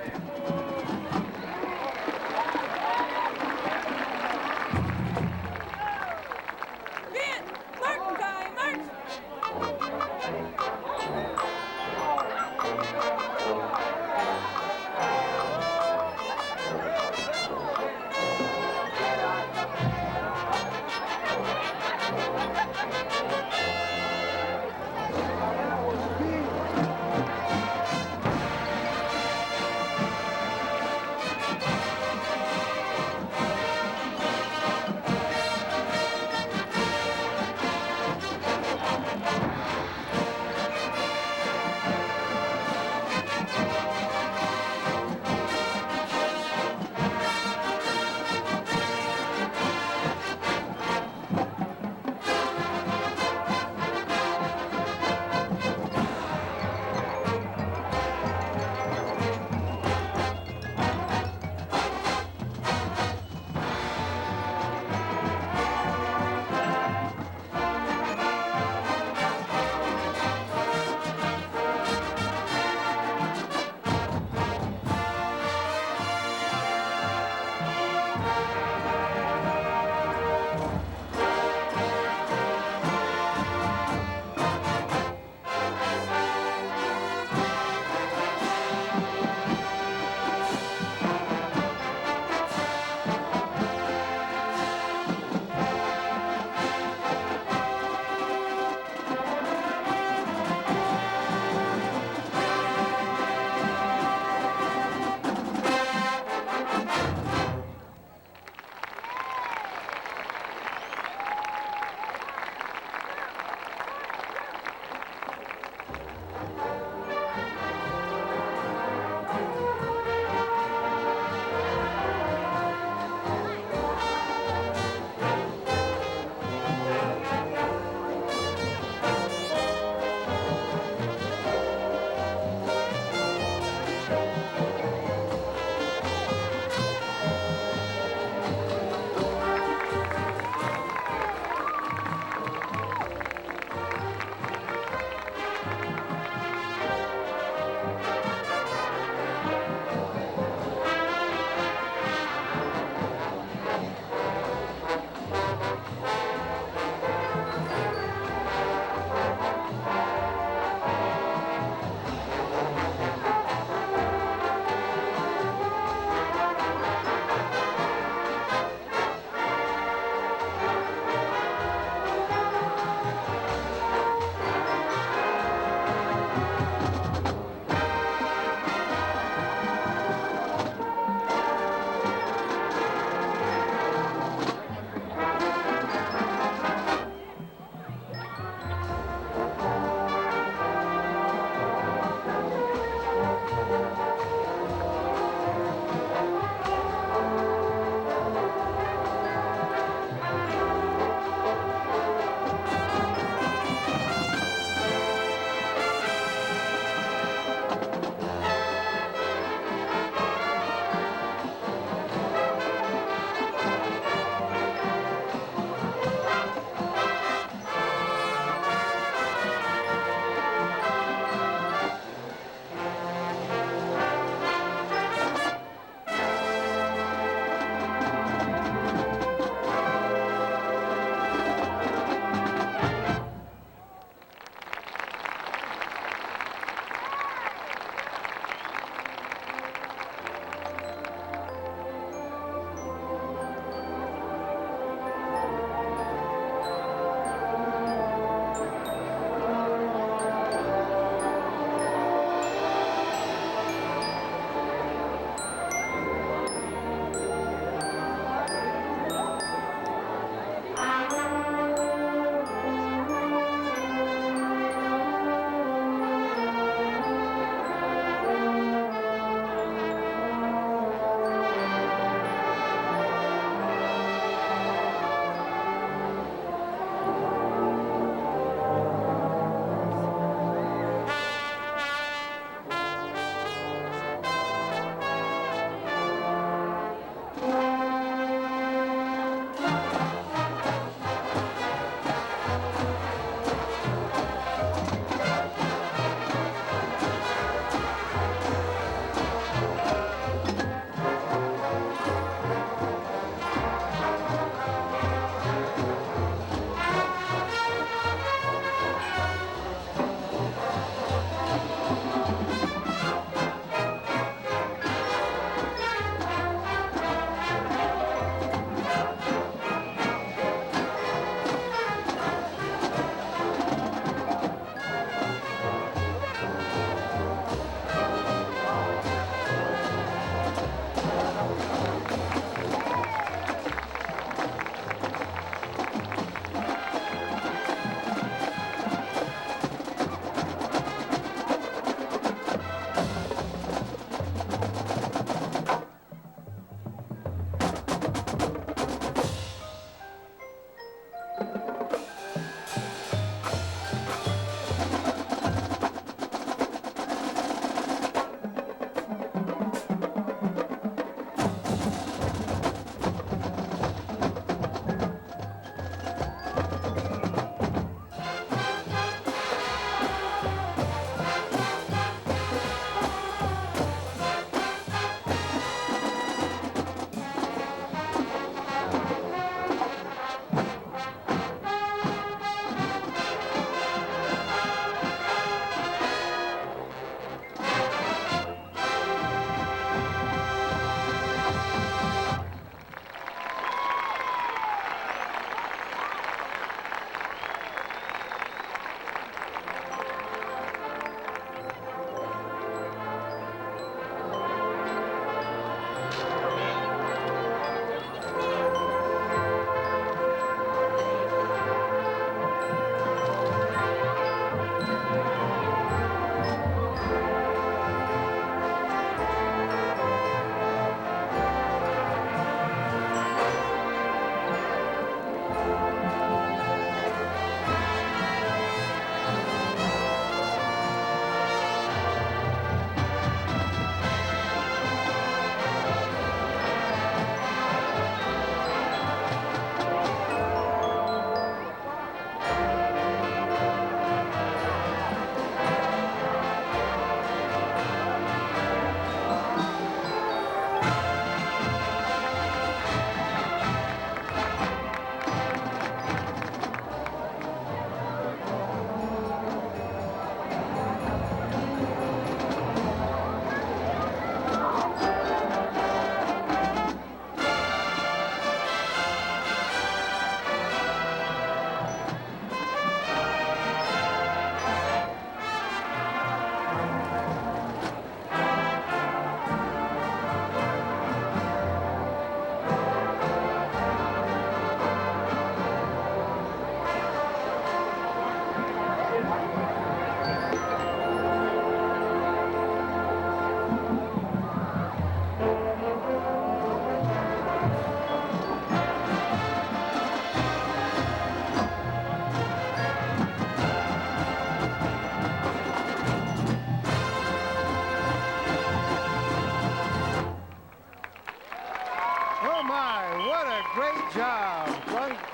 my, what a great job.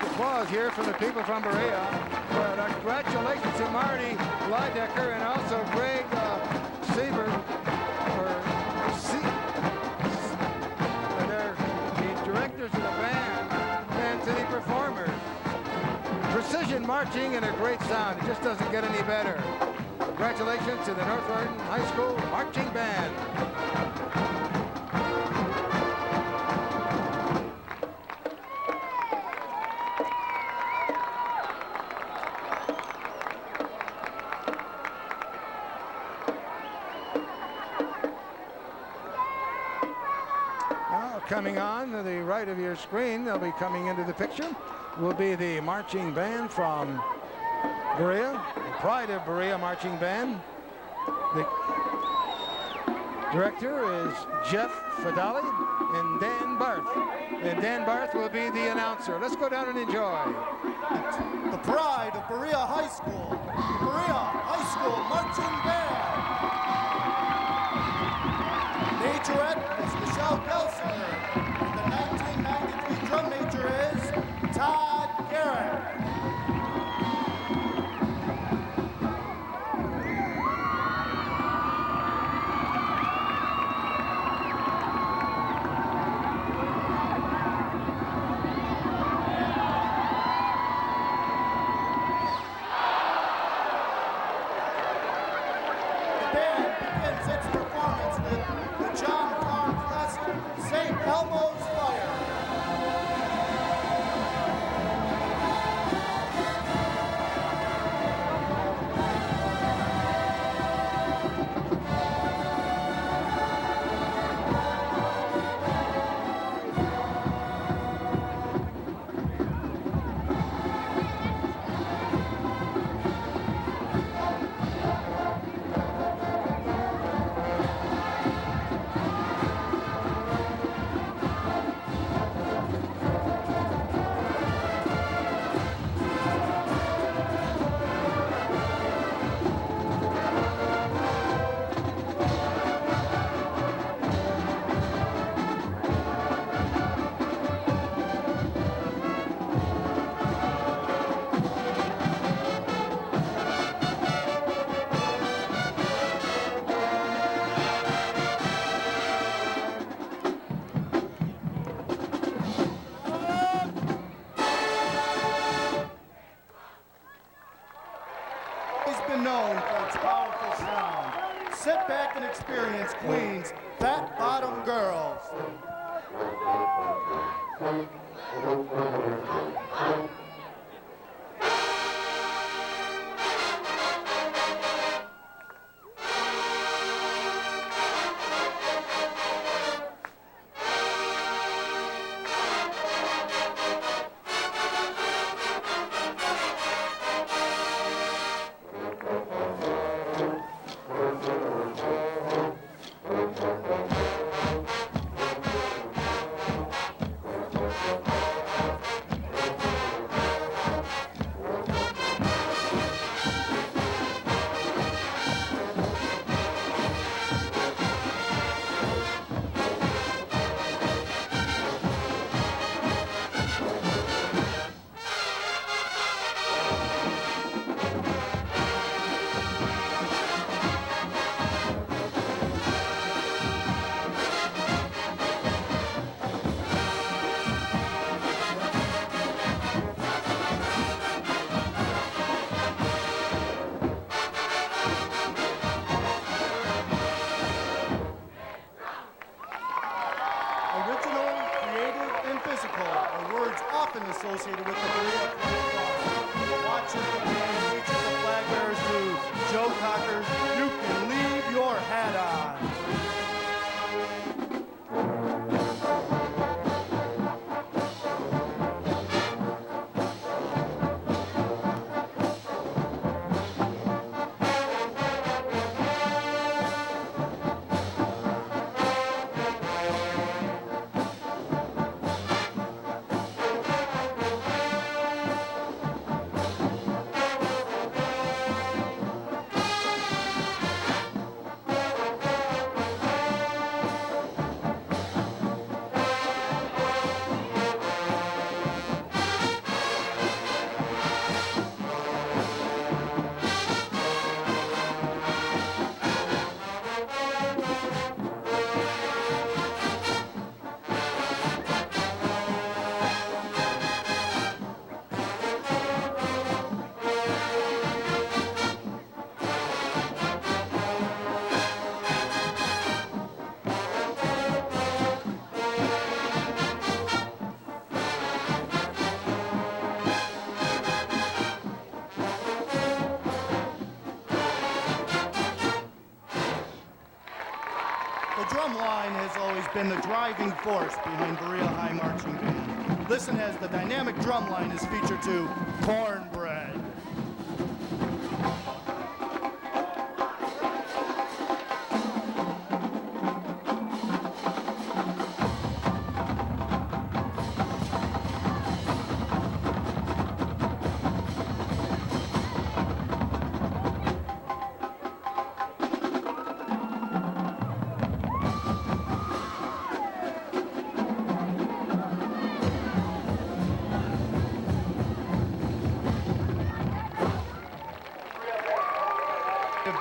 Applause here from the people from Berea. But congratulations to Marty Lydecker and also Greg Siebert for the directors of the band and to the performers. Precision marching and a great sound. It just doesn't get any better. Congratulations to the North Royalton High School Marching Band. Now, coming on to the right of your screen, they'll be coming into the picture, will be the marching band from Berea, Pride of Berea Marching Band. The director is Jeff Fadali and Dan Barth. And Dan Barth will be the announcer. Let's go down and enjoy. The Pride of Berea High School, the Berea High School Marching Band. Majorette is Michelle Gelsinger, and the 1993 drum major is Todd Garrett. Known for its powerful sound. Sit back and experience Queen's Fat Bottom Girls. Associated with the Berea flag. Watch as the band reaches the flag bearers to Joe Cocker's "You Can Leave Your Hat On." drum line has always been the driving force behind Berea High Marching Band. Listen as the dynamic drum line is featured to Cornbread.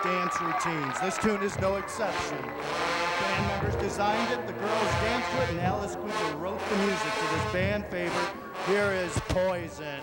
Dance routines. This tune is no exception. The band members designed it, the girls danced to it, and Alice Cooper wrote the music to this band favorite. Here is Poison.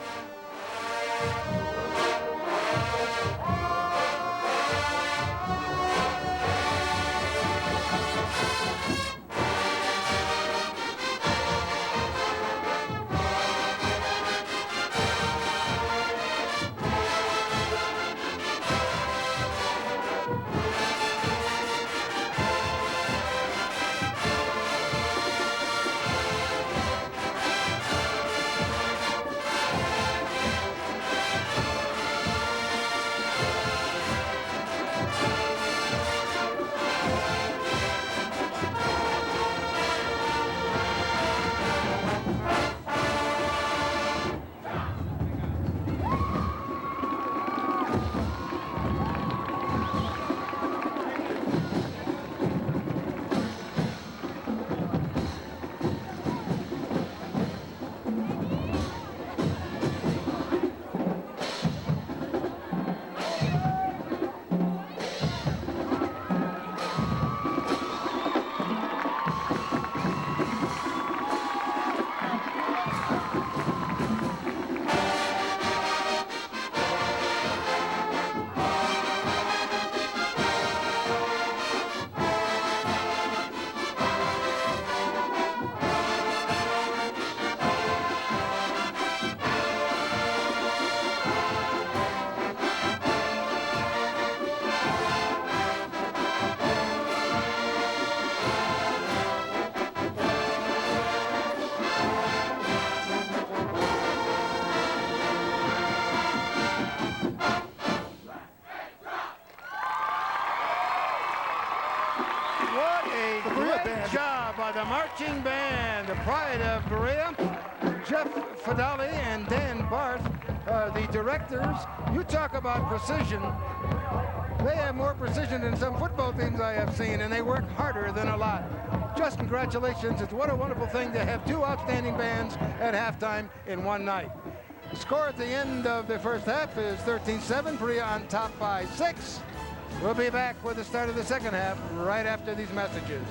What a great job by the marching band, the pride of Berea. Jeff Fidali and Dan Barth, the directors. You talk about precision. They have more precision than some football teams I have seen, and they work harder than a lot. Just congratulations. It's what a wonderful thing to have two outstanding bands at halftime in one night. The score at the end of the first half is 13-7, Berea on top by 6. We'll be back with the start of the second half right after these messages.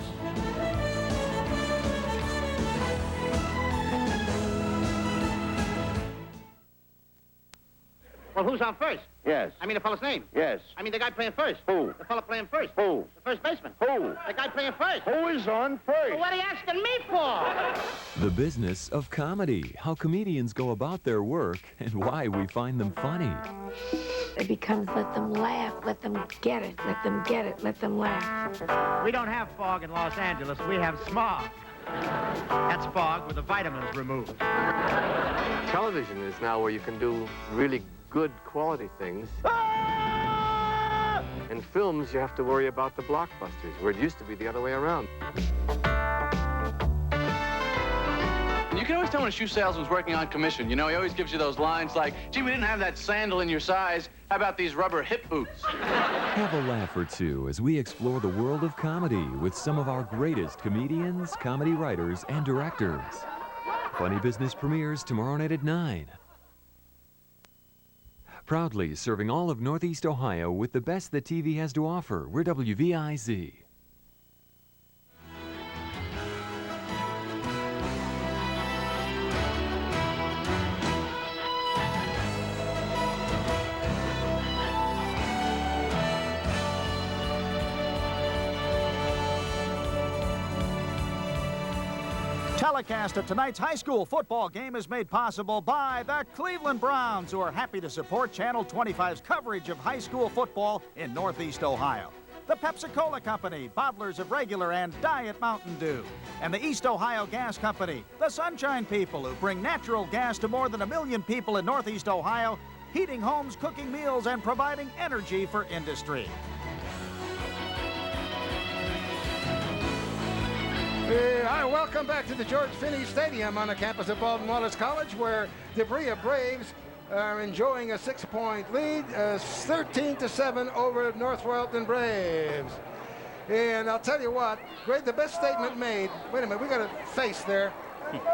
Well, who's on first? Yes. I mean the fellow's name? Yes. I mean the guy playing first? Who? The fellow playing first? Who? The first baseman? Who? The guy playing first? Who is on first? Well, what are you asking me for? The business of comedy, how comedians go about their work, and why we find them funny. It becomes let them laugh, let them get it, let them get it, let them laugh. We don't have fog in Los Angeles. We have smog. That's fog with the vitamins removed. Television is now where you can do really good quality things. In films, you have to worry about the blockbusters, where it used to be the other way around. You can always tell when a shoe salesman's working on commission. You know, he always gives you those lines like, gee, we didn't have that sandal in your size. How about these rubber hip boots? Have a laugh or two as we explore the world of comedy with some of our greatest comedians, comedy writers, and directors. Funny Business premieres tomorrow night at 9. Proudly serving all of Northeast Ohio with the best that TV has to offer. We're WVIZ. Telecast of tonight's high school football game is made possible by the Cleveland Browns, who are happy to support Channel 25's coverage of high school football in Northeast Ohio. the Pepsi-Cola Company, bottlers of regular and Diet Mountain Dew, and the East Ohio Gas Company, the Sunshine People, who bring natural gas to more than 1 million people in Northeast Ohio, heating homes, cooking meals, and providing energy for industry. Hi, welcome back to the George Finney Stadium on the campus of Baldwin Wallace College, where the Berea Braves are enjoying a 6-point lead, 13-7 over North Royalton Braves. And I'll tell you what, the best statement made. Wait a minute, we got a face there.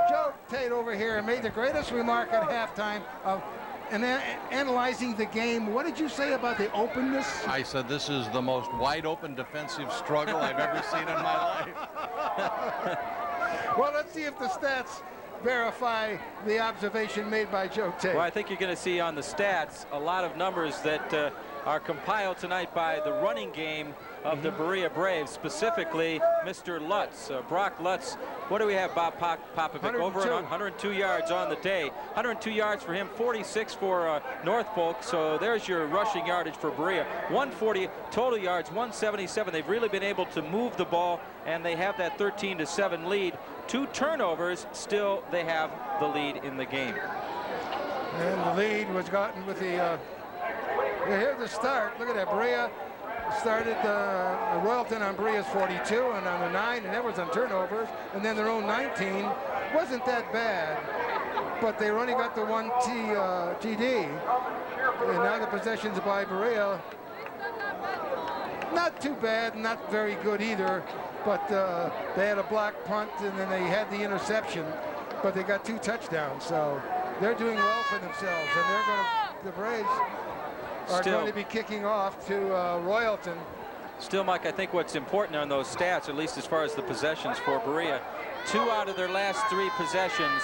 Joe Tate over here made the greatest remark at halftime of analyzing the game. What did you say about the openness? I said this is the most wide open defensive struggle I've ever seen in my life. Well, let's see if the stats verify the observation made by Joe Tate. Well, I think you're going to see on the stats a lot of numbers that are compiled tonight by the running game of the Berea Braves, specifically Mr. Lutz, Brock Lutz. What do we have, Bob Popovic? Over 102 yards on the day. 102 yards for him, 46 for North Polk. So there's your rushing yardage for Berea. 140 total yards, 177. They've really been able to move the ball, and they have that 13-7 lead. 2 turnovers, still they have the lead in the game. And the lead was gotten with the, here's the start. Look at that, Berea started Royalton on Berea's 42 and on the 9, and that was on turnovers, and then their own 19. Wasn't that bad, but they only got the 1 TD, and now the possessions by Berea, not too bad, not very good either, but they had a block punt, and then they had the interception, but they got 2 touchdowns, so they're doing well for themselves, and they're going to, the Braves are going to be kicking off to Royalton. Still, Mike, I think what's important on those stats, at least as far as the possessions for Berea, 2 out of their last 3 possessions,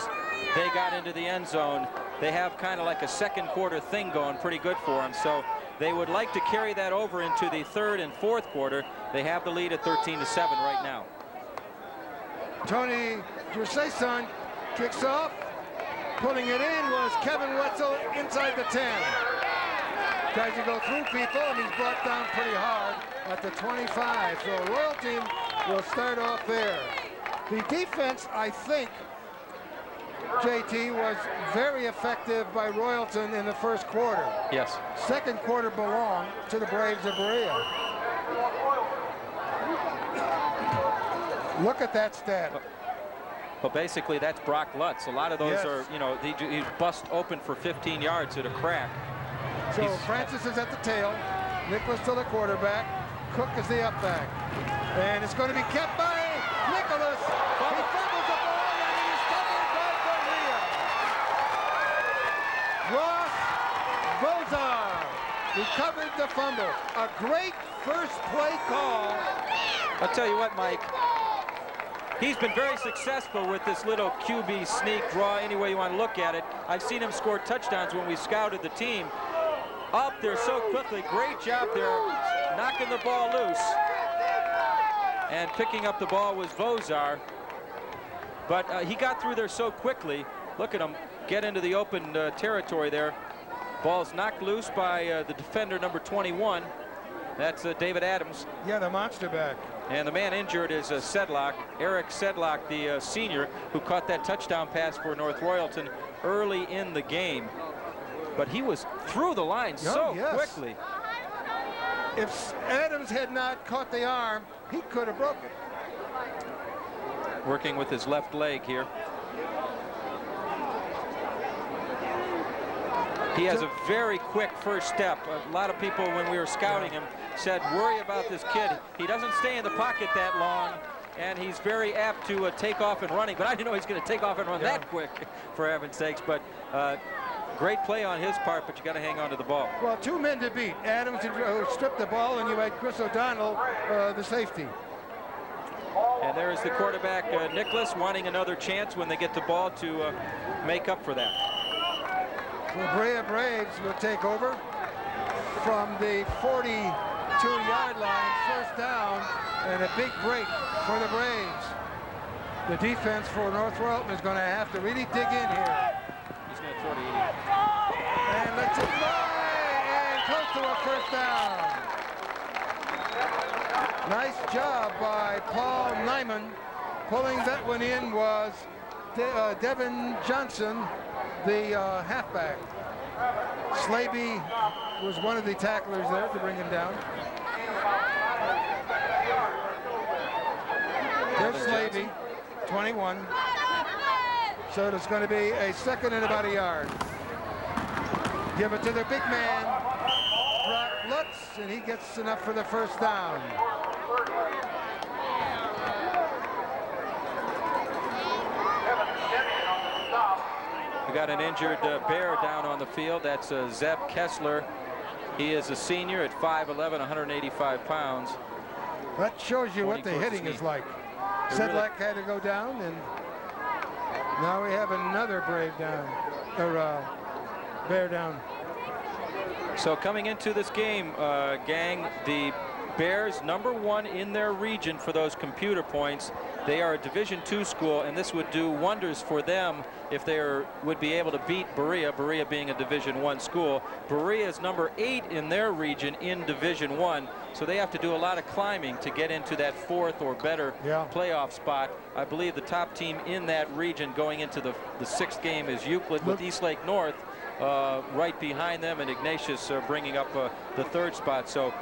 they got into the end zone. They have kind of like a second quarter thing going pretty good for them. So they would like to carry that over into the 3rd and 4th quarter. They have the lead at 13-7 right now. Tony Jersaison kicks off. Pulling it in was Kevin Wetzel inside the 10. Tries to go through people, and he's brought down pretty hard at the 25. So Royalton will start off there. The defense, I think, JT, was very effective by Royalton in the first quarter. Yes. Second quarter belonged to the Braves of Berea. Look at that stat. Well, basically, that's Brock Lutz. A lot of those are, you know, he bust open for 15 yards at a crack. So Francis is at the tail. Nicholas to the quarterback. Cook is the up back. And it's going to be kept by Nicholas. He fumbles the ball, and it is fumbled by Berea. Ross Bozar recovered the fumble. A great first play call. I'll tell you what, Mike. He's been very successful with this little QB sneak draw, any way you want to look at it. I've seen him score touchdowns when we scouted the team. Up there so quickly. Great job there, knocking the ball loose. And picking up the ball was Bozar. But he got through there so quickly. Look at him get into the open territory there. Ball's knocked loose by the defender, number 21. That's David Adams. Yeah, the monster back. And the man injured is Sedlock, Eric Sedlock, the senior, who caught that touchdown pass for North Royalton early in the game. But he was through the line so quickly. If Adams had not caught the arm, he could have broken it. Working with his left leg here. He has a very quick first step. A lot of people, when we were scouting him, said, worry about this kid. He doesn't stay in the pocket that long, and he's very apt to take off and running. But I didn't know he's going to take off and run that quick, for heaven's sakes. But great play on his part, but you got to hang on to the ball. Well, 2 men to beat. Adams stripped the ball, and you had Chris O'Donnell, the safety. And there's the quarterback, Nicholas, wanting another chance when they get the ball to make up for that. The Berea Braves will take over from the 42-yard line, first down, and a big break for the Braves. The defense for North Royalton is going to have to really dig in here. He's going to throw to 80. And let's it fly, and close to a first down. Nice job by Paul Nyman. Pulling that one in was Devin Johnson, the halfback. Slaby was one of the tacklers there to bring him down. There's Slaby, 21. So it's going to be a second and about a yard. Give it to the big man, Brock Lutz, and he gets enough for the first down. We got an injured Bear down on the field. That's Zeb Kessler. He is a senior at 5'11", 185 pounds. That shows you what the hitting is like. Sedlak had to go down, and now we have another Brave down, or Bear down. So coming into this game, gang, the Bears #1 in their region for those computer points. They are a Division II school, and this would do wonders for them if they would be able to beat Berea, Berea being a Division I school. Berea is #8 in their region in Division I, so they have to do a lot of climbing to get into that 4th or better playoff spot. I believe the top team in that region going into the 6th game is Euclid, with Eastlake North right behind them, and Ignatius bringing up the 3rd spot. So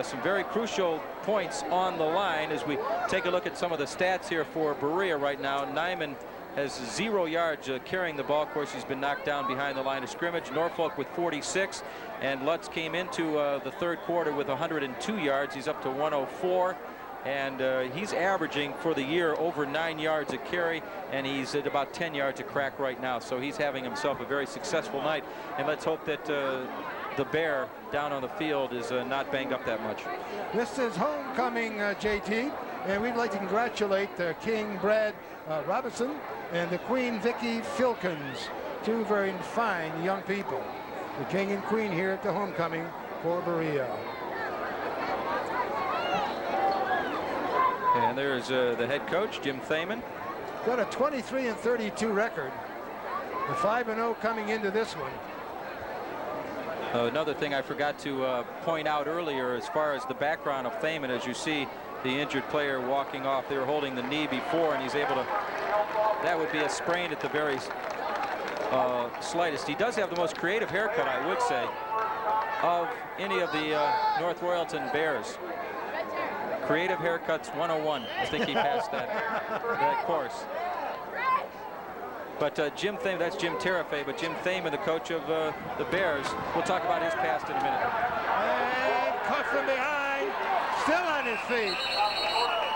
some very crucial points on the line as we take a look at some of the stats here for Berea right now. Nyman has 0 yards carrying the ball. Of course, he's been knocked down behind the line of scrimmage. Norfolk with 46, and Lutz came into the 3rd quarter with 102 yards. He's up to 104, and he's averaging for the year over 9 yards a carry, and he's at about 10 yards a crack right now. So he's having himself a very successful night, and let's hope that the Bear down on the field is not banged up that much. This is homecoming, JT, and we'd like to congratulate King Brad Robinson and the Queen Vicky Filkins, 2 very fine young people. The King and Queen here at the homecoming for Berea. And there's the head coach, Jim Thaman. Got a 23-32 record. The 5-0 coming into this one. Another thing I forgot to point out earlier, as far as the background of Thaman, as you see the injured player walking off, they were holding the knee before, and he's able to, that would be a sprain at the very slightest. He does have the most creative haircut, I would say, of any of the North Royalton Bears. Creative haircuts 101. I think he passed that course. But Jim Thaman, that's Jim Terafay, but Jim Thaman, the coach of the Bears, we'll talk about his past in a minute. And cut from behind, still on his feet.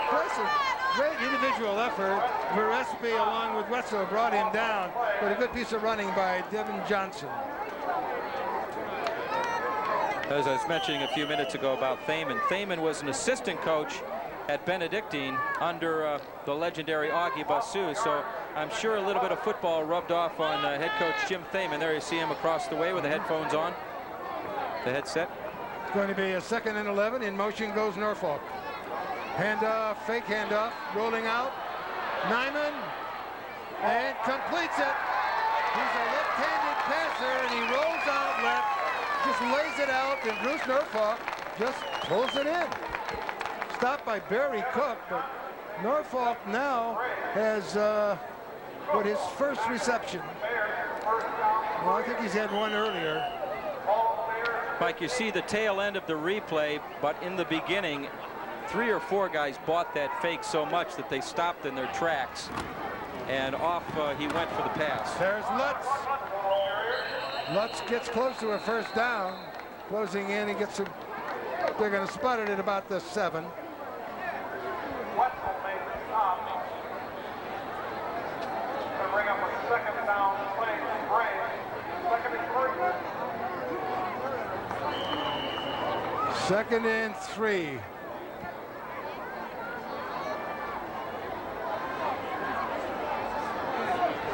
Impressive, great individual effort. Verespi, along with Wetzel, brought him down, but a good piece of running by Devin Johnson. As I was mentioning a few minutes ago about Thaman, Thaman was an assistant coach at Benedictine under the legendary Augie Basu, so I'm sure a little bit of football rubbed off on head coach Jim Thaman. There you see him across the way with the headphones on, the headset. It's going to be a 2nd and 11. In motion goes Norfolk. Handoff, fake handoff, rolling out. Nyman, and completes it. He's a left-handed passer, and he rolls out left, just lays it out, and Bruce Norfolk just pulls it in. Stopped by Barry Cook, but Norfolk now has what, his first reception. Well, I think he's had one earlier. Mike, you see the tail end of the replay, but in the beginning, 3 or 4 guys bought that fake so much that they stopped in their tracks, and off he went for the pass. There's Lutz. Lutz gets close to a first down, closing in. He gets a, they're going to spot it at about the 7. Bring up a 2nd down play. Second and 3.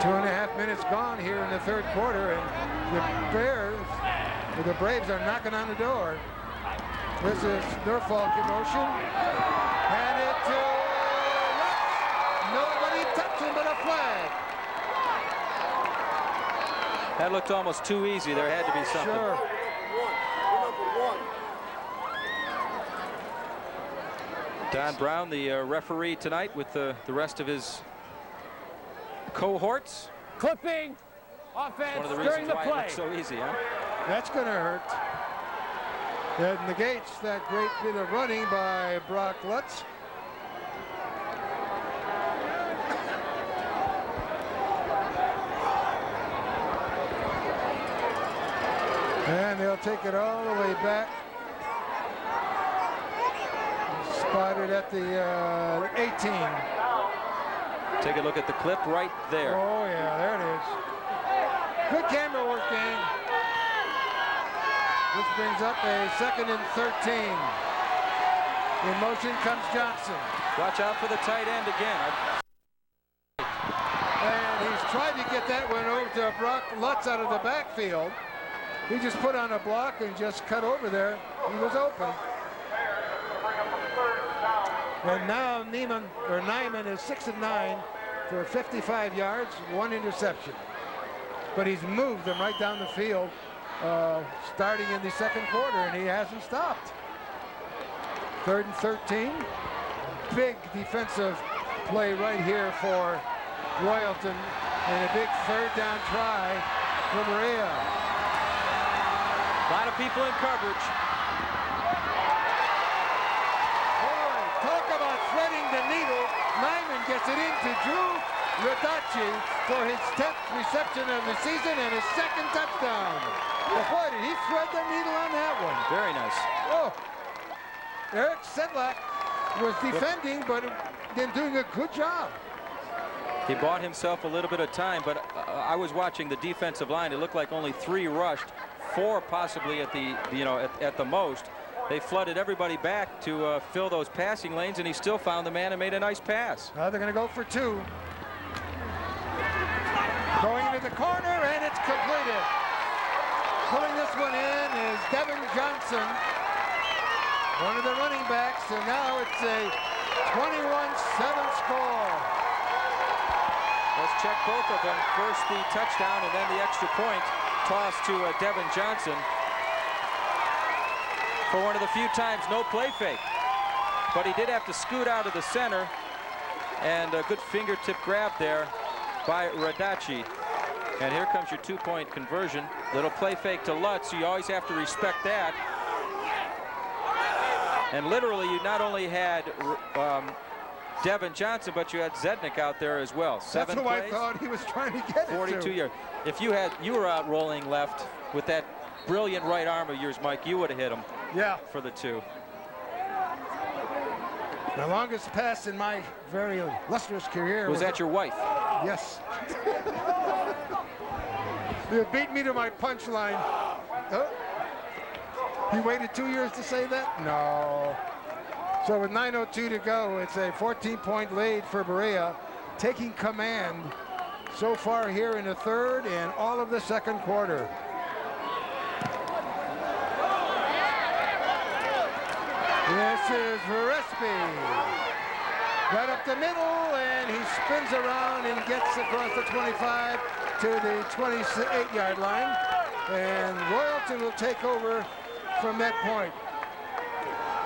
Two and a half minutes gone here in the 3rd quarter, and the Bears, or the Braves, are knocking on the door. This is Norfolk in motion. And it to Lutz. Nobody touching but a flag. That looked almost too easy. There had to be something. Sure. Don Brown, the referee tonight, with the rest of his cohorts. Clipping. Offense One of the during reasons the why it play. looks so easy, huh? That's going to hurt. That negates that great bit of running by Brock Lutz. And they'll take it all the way back. Spotted at the 18. Take a look at the clip right there. Oh, yeah, there it is. Good camera work, gang. This brings up a 2nd and 13. In motion comes Johnson. Watch out for the tight end again. And he's tried to get that one over to Brock Lutz out of the backfield. He just put on a block and just cut over there. He was open. And now Nyman is 6 of 9 for 55 yards, 1 interception. But he's moved them right down the field, starting in the 2nd quarter, and he hasn't stopped. 3rd and 13. Big defensive play right here for Royalton, and a big 3rd down try for Berea. A lot of people in coverage. Talk about threading the needle. Nyman gets it into Drew Radacci for his 10th reception of the season and his 2nd touchdown. But boy, did he thread the needle on that one. Very nice. Oh, Eric Sedlak was defending, but then doing a good job. He bought himself a little bit of time, but I was watching the defensive line. It looked like only 3 rushed, 4 possibly at the, at the most. They flooded everybody back to fill those passing lanes, and he still found the man and made a nice pass. They're going to go for 2. Going into the corner, and it's completed. Pulling this one in is Devin Johnson, one of the running backs, and now it's a 21-7 score. Let's check both of them. First the touchdown and then the extra point toss to Devin Johnson. For one of the few times, no play fake. But he did have to scoot out of the center, and a good fingertip grab there by Radacci. And here comes your 2-point conversion. Little play fake to Lutz, so you always have to respect that. And literally, you not only had Devin Johnson, but you had Zednik out there as well. 7 That's who plays, I thought he was trying to get it 42 to. yards. If you were out rolling left with that brilliant right arm of yours, Mike, you would have hit him. Yeah. For the 2. The longest pass in my very illustrious career. Was that your wife? Yes. You beat me to my punchline. Oh. He waited 2 years to say that? No. So with 9:02 to go, it's a 14-point lead for Berea, taking command so far here in the 3rd and all of the 2nd quarter. This is Verespi. Right up the middle, and he spins around and gets across the 25 to the 28-yard line. And Royalton will take over from that point.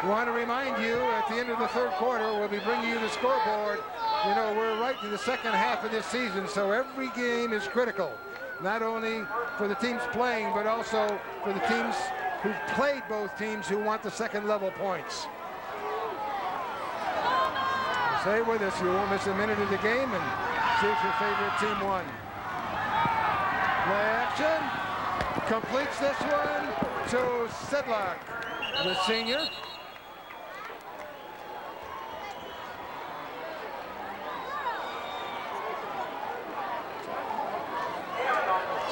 I want to remind you, at the end of the 3rd quarter, we'll be bringing you the scoreboard. You know, we're right in the 2nd half of this season, so every game is critical. Not only for the teams playing, but also for the teams who've played both teams who want the 2nd level points. Stay with us. You won't miss a minute of the game and see if your favorite team won. Play action. Completes this one to Sedlak, the senior.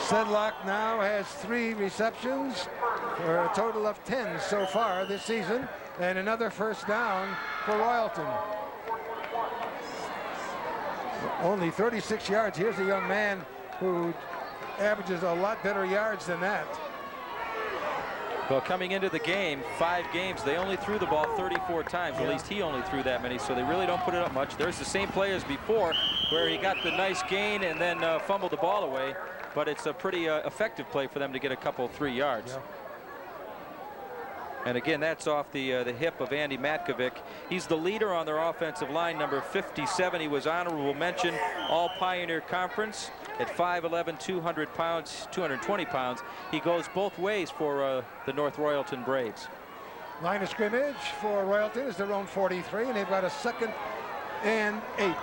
Sedlak now has 3 receptions for a total of 10 so far this season, and another 1st down for Royalton. Only 36 yards. Here's a young man who averages a lot better yards than that. Well, coming into the game, 5 games, they only threw the ball 34 times. Yeah. At least he only threw that many, so they really don't put it up much. There's the same play as before, where he got the nice gain and then fumbled the ball away. But it's a pretty effective play for them to get a couple 3 yards. Yeah. And again, that's off the hip of Andy Matkovic. He's the leader on their offensive line, number 57. He was honorable mention All Pioneer Conference at 5'11", 200 pounds, 220 pounds. He goes both ways for the North Royalton Braves. Line of scrimmage for Royalton is their own 43, and they've got a 2nd and 8.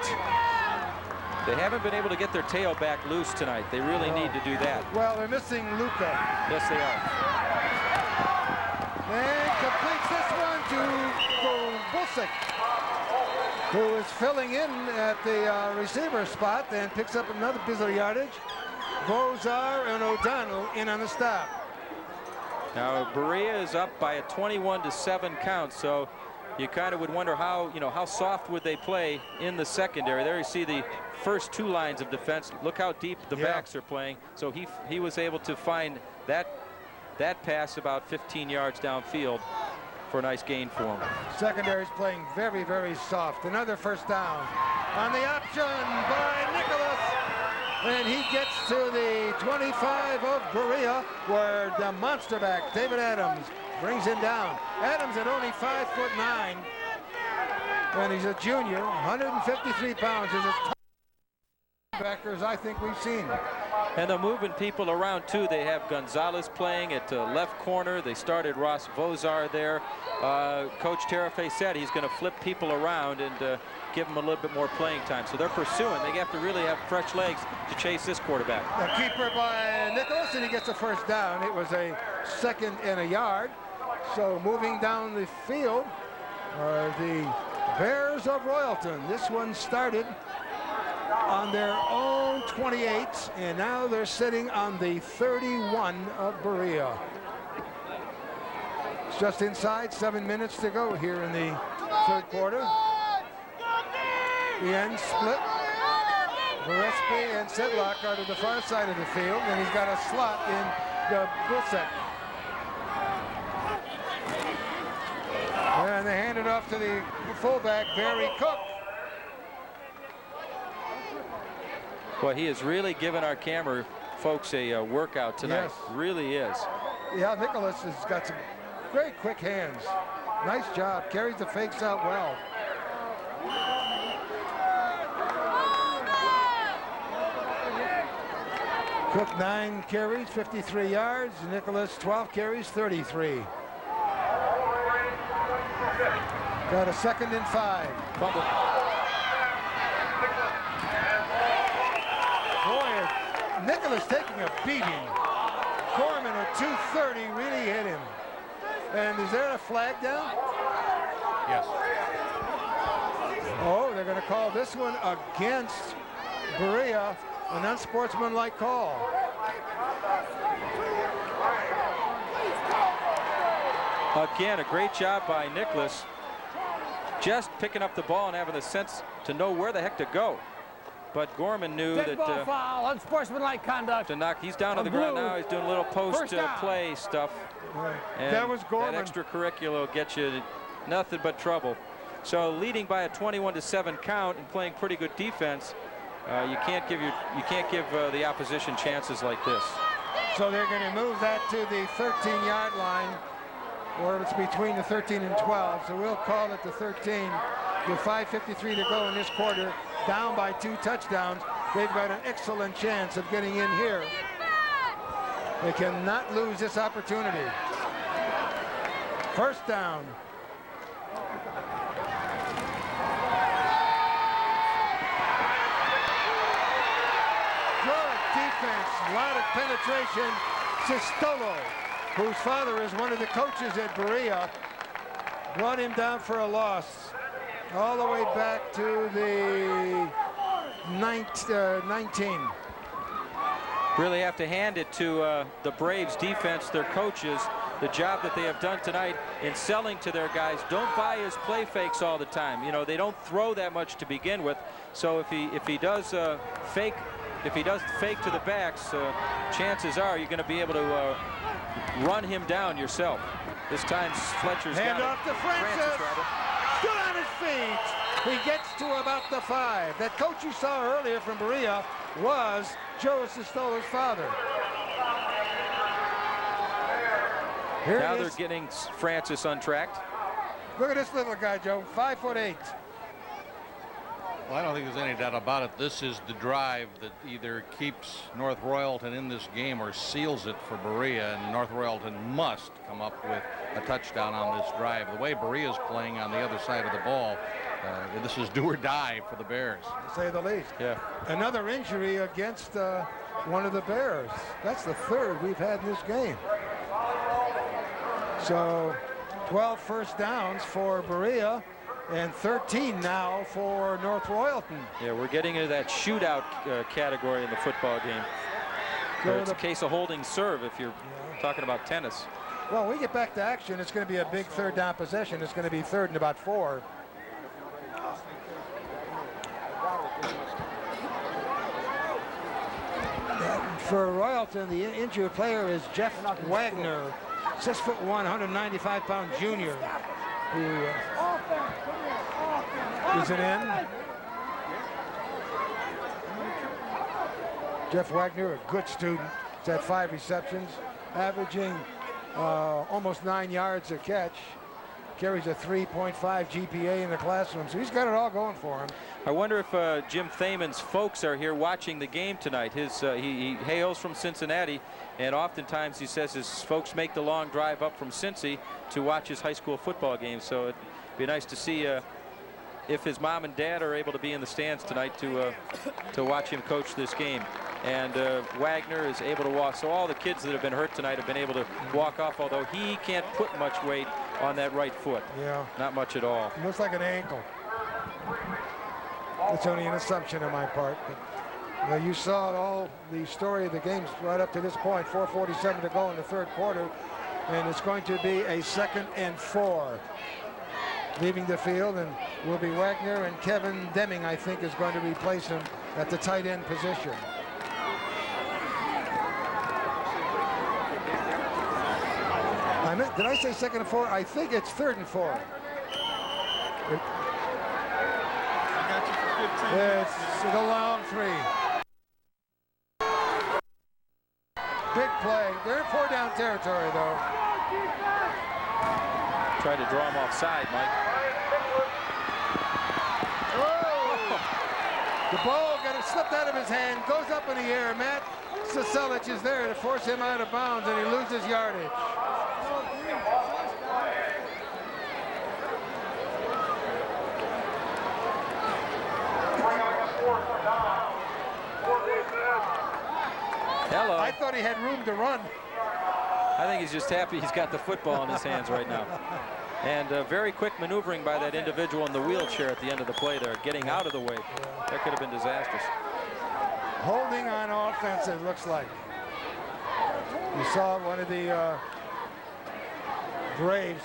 They haven't been able to get their tail back loose tonight. They really need to do that. Well, they're missing Luca. Yes, they are. And completes this one to Bulsick, who is filling in at the receiver spot and picks up another piece of yardage. Bozar and O'Donnell in on the stop. Now Berea is up by a 21-7 count, so you kind of would wonder how, how soft would they play in the secondary. There you see the first 2 lines of defense. Look how deep the backs are playing. So he was able to find that pass about 15 yards downfield for a nice gain for him. Secondary's playing very, very soft. Another first down on the option by Nicholas. And he gets to the 25 of Berea, where the monster back, David Adams, brings him down. Adams at only 5'9", and he's a junior, 153 pounds. Is as tough backers I think we've seen. And they're moving people around too. They have Gonzalez playing at left corner. They started Ross Vozar there. Coach Terafay said he's going to flip people around and give them a little bit more playing time. So they're pursuing. They have to really have fresh legs to chase this quarterback. A keeper by Nicholas, and he gets a first down. It was a 2nd and a yard. So moving down the field are the Bears of Royalton. This one started on their own 28, and now they're sitting on the 31 of Berea. It's just inside 7 minutes to go here in the 3rd quarter. The end split. Gillespie and Sedlock are to the far side of the field, and he's got a slot in the Bulsick. And they hand it off to the fullback, Barry Cook. Well, he has really given our camera folks a workout tonight. Yes. Really is. Yeah, Nicholas has got some very quick hands. Nice job. Carries the fakes out well. Cook 9 carries, 53 yards. Nicholas 12 carries, 33. Got a 2nd and 5. Fumble. Boy, Nicholas taking a beating. Corman at 230 really hit him. And is there a flag down? Yes. Oh, they're going to call this one against Berea, an unsportsmanlike call. Again, a great job by Nicholas, just picking up the ball and having the sense to know where the heck to go. But Gorman knew Dead ball foul, unsportsmanlike conduct. to knock. He's down on the ground now. He's doing a little post play stuff. And that was Gorman. That extracurricular will get you nothing but trouble. So leading by a 21-7 count and playing pretty good defense, you can't give the opposition chances like this. So they're going to move that to the 13-yard line, or it's between the 13 and 12. So we'll call it the 13 with 5:53 to go in this quarter, down by 2 touchdowns. They've got an excellent chance of getting in here. They cannot lose this opportunity. First down. Good defense, a lot of penetration. Sistolo, whose father is one of the coaches at Berea, brought him down for a loss. All the way back to the 19. Really have to hand it to the Braves defense, their coaches, the job that they have done tonight in selling to their guys. Don't buy his play fakes all the time. You know, they don't throw that much to begin with. So if he does fake to the backs, chances are you're going to be able to run him down yourself. This time Fletcher's got it. Hand off to Francis. Still on his feet. He gets to about the 5. That coach you saw earlier from Berea was Joe Sistolo's father. Now they're getting Francis untracked. Look at this little guy, Joe, 5'8". Well, I don't think there's any doubt about it. This is the drive that either keeps North Royalton in this game or seals it for Berea, and North Royalton must come up with a touchdown on this drive. The way Berea's playing on the other side of the ball, this is do or die for the Bears. To say the least. Yeah. Another injury against one of the Bears. That's the third we've had in this game. So 12 first downs for Berea and 13 now for North Royalton. Yeah, we're getting into that shootout category in the football game. So it's a case of holding serve if you're talking about tennis. Well, when we get back to action, it's going to be a big third down possession. It's going to be 3rd and about 4. For Royalton, the injured player is Jeff Wagner, 6'1", 195-pound junior, who is an end. Jeff Wagner, a good student. He's had 5 receptions, averaging almost 9 yards a catch. Carries a 3.5 GPA in the classroom, so he's got it all going for him. I wonder if Jim Thaman's folks are here watching the game tonight. He hails from Cincinnati, and oftentimes he says his folks make the long drive up from Cincy to watch his high school football games. So it'd be nice to see if his mom and dad are able to be in the stands tonight to watch him coach this game. And Wagner is able to walk. So all the kids that have been hurt tonight have been able to walk off, although he can't put much weight on that right foot. Yeah. Not much at all. It looks like an ankle. It's only an assumption on my part. But, you saw all the story of the games right up to this point. 4:47 to go in the 3rd quarter. And it's going to be a 2nd and 4. Leaving the field, and will be Wagner, and Kevin Deming, I think, is going to replace him at the tight end position. Did I say 2nd and 4? I think it's 3rd and 4. It's a long 3. Big play. They're in 4-down territory, though. Try to draw him offside, Mike. The ball slipped out of his hand, goes up in the air. Matt Saselic is there to force him out of bounds, and he loses yardage. Hello. I thought he had room to run. I think he's just happy he's got the football in his hands right now. And very quick maneuvering by that individual in the wheelchair at the end of the play there, getting out of the way. That could have been disastrous. Holding on offense, it looks like. You saw one of the Braves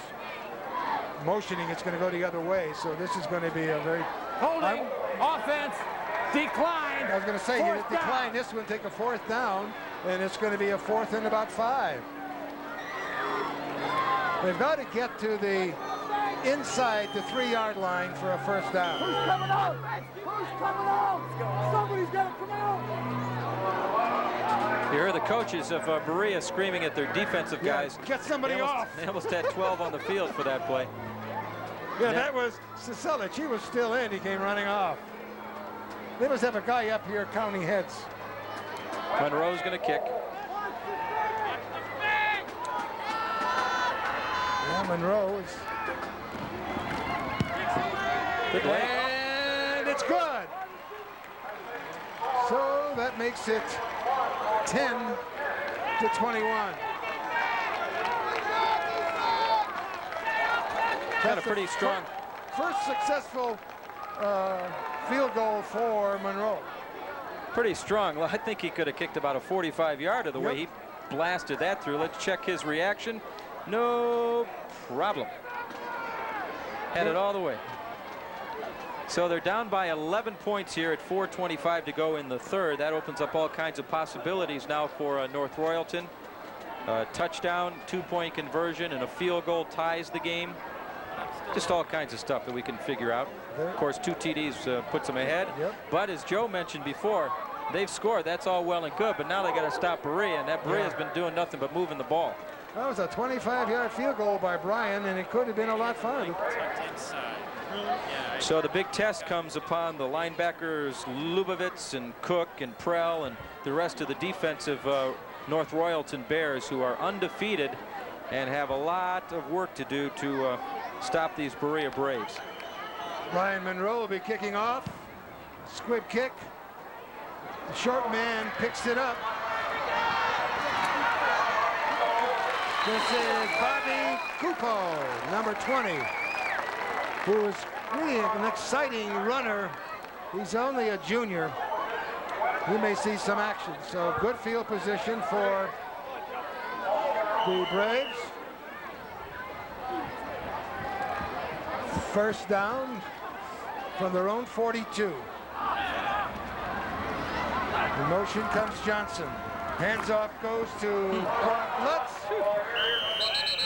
motioning it's going to go the other way, so this is going to be a very... Holding, offense, decline. I was going to say, you decline this one, take a 4th down, and it's going to be a 4th and about 5. They've got to get to the inside the 3-yard line for a 1st down. Who's coming out? Who's coming out? Somebody's got to come out. You hear the coaches of Berea screaming at their defensive guys. Get somebody off. They almost had 12 on the field for that play. Yeah, that was Saselic. He was still in. He came running off. They must have a guy up here counting heads. Monroe's going to kick. Yeah, Monroe is... Good play. And it's good. So that makes it 10-21. Got a pretty strong... First successful field goal for Monroe. Pretty strong. Well, I think he could have kicked about a 45-yarder the way he blasted that through. Let's check his reaction. No problem. Had it all the way. So they're down by 11 points here at 4:25 to go in the 3rd. That opens up all kinds of possibilities now for North Royalton. Touchdown, 2-point conversion, and a field goal ties the game. Just all kinds of stuff that we can figure out. Of course, 2 TDs puts them ahead. But as Joe mentioned before, they've scored. That's all well and good, but now they got to stop Berea, and that Berea's been doing nothing but moving the ball. That was a 25-yard field goal by Bryan, and it could have been a lot farther. So the big test comes upon the linebackers Lubavitz and Cook and Prell and the rest of the defensive North Royalton Bears, who are undefeated and have a lot of work to do to stop these Berea Braves. Brian Monroe will be kicking off. Squib kick. The short man picks it up. This is Bobby Cupo, number 20, who is really an exciting runner. He's only a junior. We may see some action. So good field position for the Braves. First down from their own 42. In motion comes Johnson. Hands off goes to Lutz.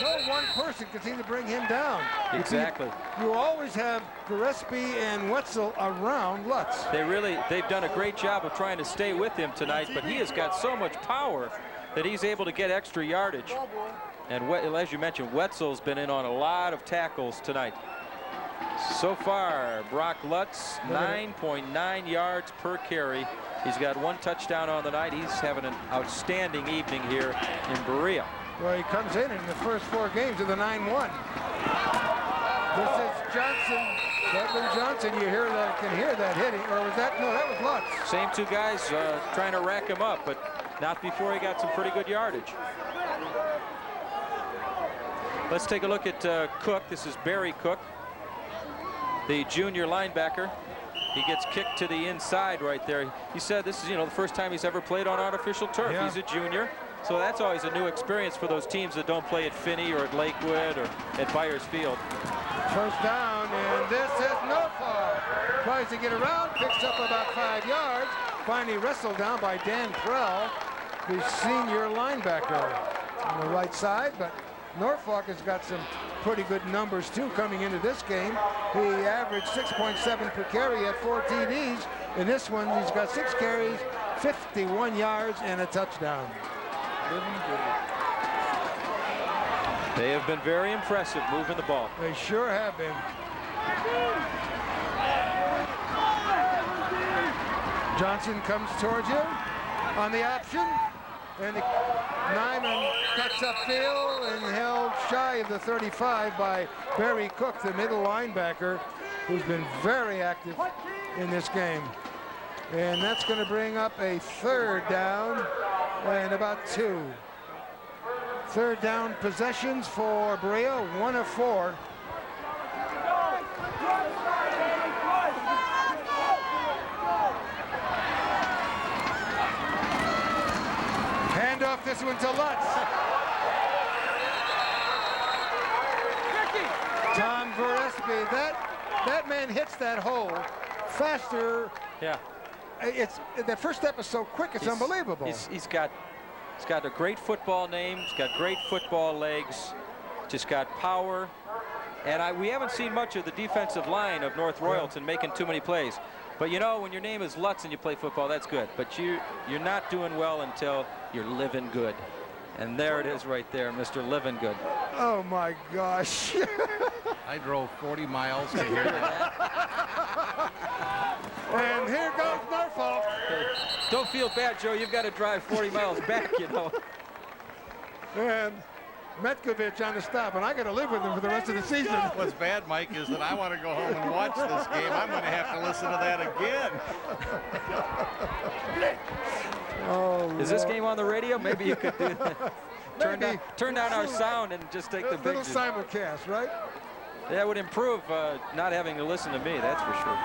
No one person can seem to bring him down. Exactly. You always have Gillespie and Wetzel around Lutz. They've done a great job of trying to stay with him tonight, but he has got so much power that he's able to get extra yardage. And as you mentioned, Wetzel's been in on a lot of tackles tonight. So far, Brock Lutz, 9.9 yards per carry. He's got 1 touchdown on the night. He's having an outstanding evening here in Berea. Well, he comes in the first 4 games of the 9-1. This is Johnson, Devin Johnson. You hear that? Can hear that hitting, or was that? No, that was Lutz. Same 2 guys trying to rack him up, but not before he got some pretty good yardage. Let's take a look at Cook. This is Barry Cook, the junior linebacker. He gets kicked to the inside right there. He said this is, the first time he's ever played on artificial turf. Yeah. He's a junior, so that's always a new experience for those teams that don't play at Finney or at Lakewood or at Byers Field. First down, and this is Norfolk. Tries to get around, picks up about 5 yards. Finally wrestled down by Dan Prell, the senior linebacker on the right side, but Norfolk has got some pretty good numbers too coming into this game. He averaged 6.7 per carry at 4 TDs. In this one, he's got 6 carries, 51 yards, and a touchdown. They have been very impressive moving the ball. They sure have been. Johnson comes towards you on the option, and Nyman cuts upfield and held shy of the 35 by Barry Cook, the middle linebacker, who's been very active in this game. And that's going to bring up a 3rd down and about 2. 3rd down possessions for Berea, 1 of 4. Hand off this one to Lutz. Tom Gillespie, that man hits that hole faster. Yeah. That first step is so quick, it's unbelievable. He's got a great football name. He's got great football legs. Just got power. And we haven't seen much of the defensive line of North Royalton making too many plays. But when your name is Lutz and you play football, that's good. But you're not doing well until you're living good. And there it is right there, Mr. Living Good. Oh my gosh. I drove 40 miles to hear that. And here goes Norfolk. Don't feel bad, Joe. You've got to drive 40 miles back, And Metkovich on the stop, and I got to live with him for the rest of the season. What's bad, Mike, is that I want to go home and watch this game. I'm going to have to listen to that again. Oh, is this game on the radio? Maybe you could do that. Turn down our sound and just take the big little simulcast, right? That would improve not having to listen to me, that's for sure.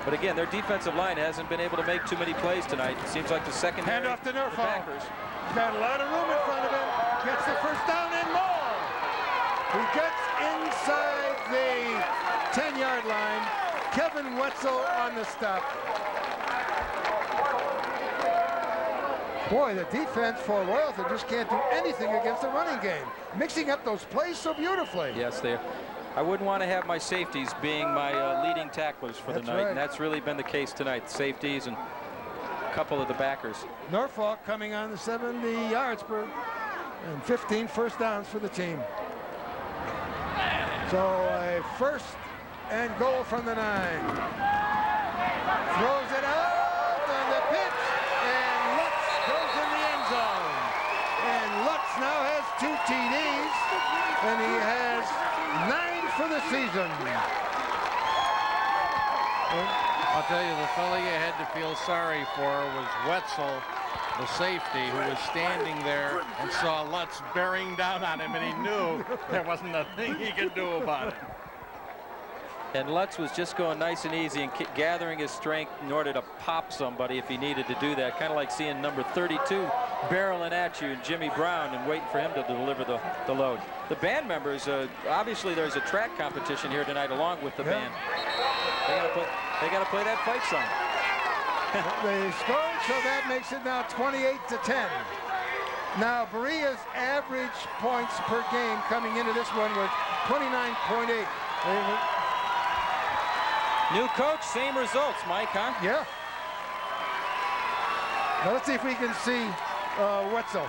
But again, their defensive line hasn't been able to make too many plays tonight. It seems like the secondary. Hand off to Norfolk. Backers. Got a lot of room in front of him. Gets the first down and more. He gets inside the 10-yard line. Kevin Wetzel on the stop. Boy, the defense for Royalton just can't do anything against the running game. Mixing up those plays so beautifully. Yes, they are. I wouldn't want to have my safeties being my leading tacklers for the night, right. And that's really been the case tonight. Safeties and a couple of the backers. Norfolk coming on the 70 yards per and 15 first downs for the team. So a first and goal from the 9. Throws it out on the pitch, and Lutz goes in the end zone. And Lutz now has 2 TDs, and he has 9 for the season. I'll tell you, the fellow you had to feel sorry for was Wetzel, the safety, who was standing there and saw Lutz bearing down on him, and he knew there wasn't a thing he could do about it. And Lutz was just going nice and easy and gathering his strength in order to pop somebody if he needed to do that. Kind of like seeing number 32 barreling at you, Jimmy Brown, and waiting for him to deliver the load. The band members, obviously there's a track competition here tonight along with the band. They got to play that fight song. They scored, so that makes it now 28-10. Now Berea's average points per game coming into this one was 29.8. New coach, same results, Mike, huh? Yeah. Now let's see if we can see Wetzel.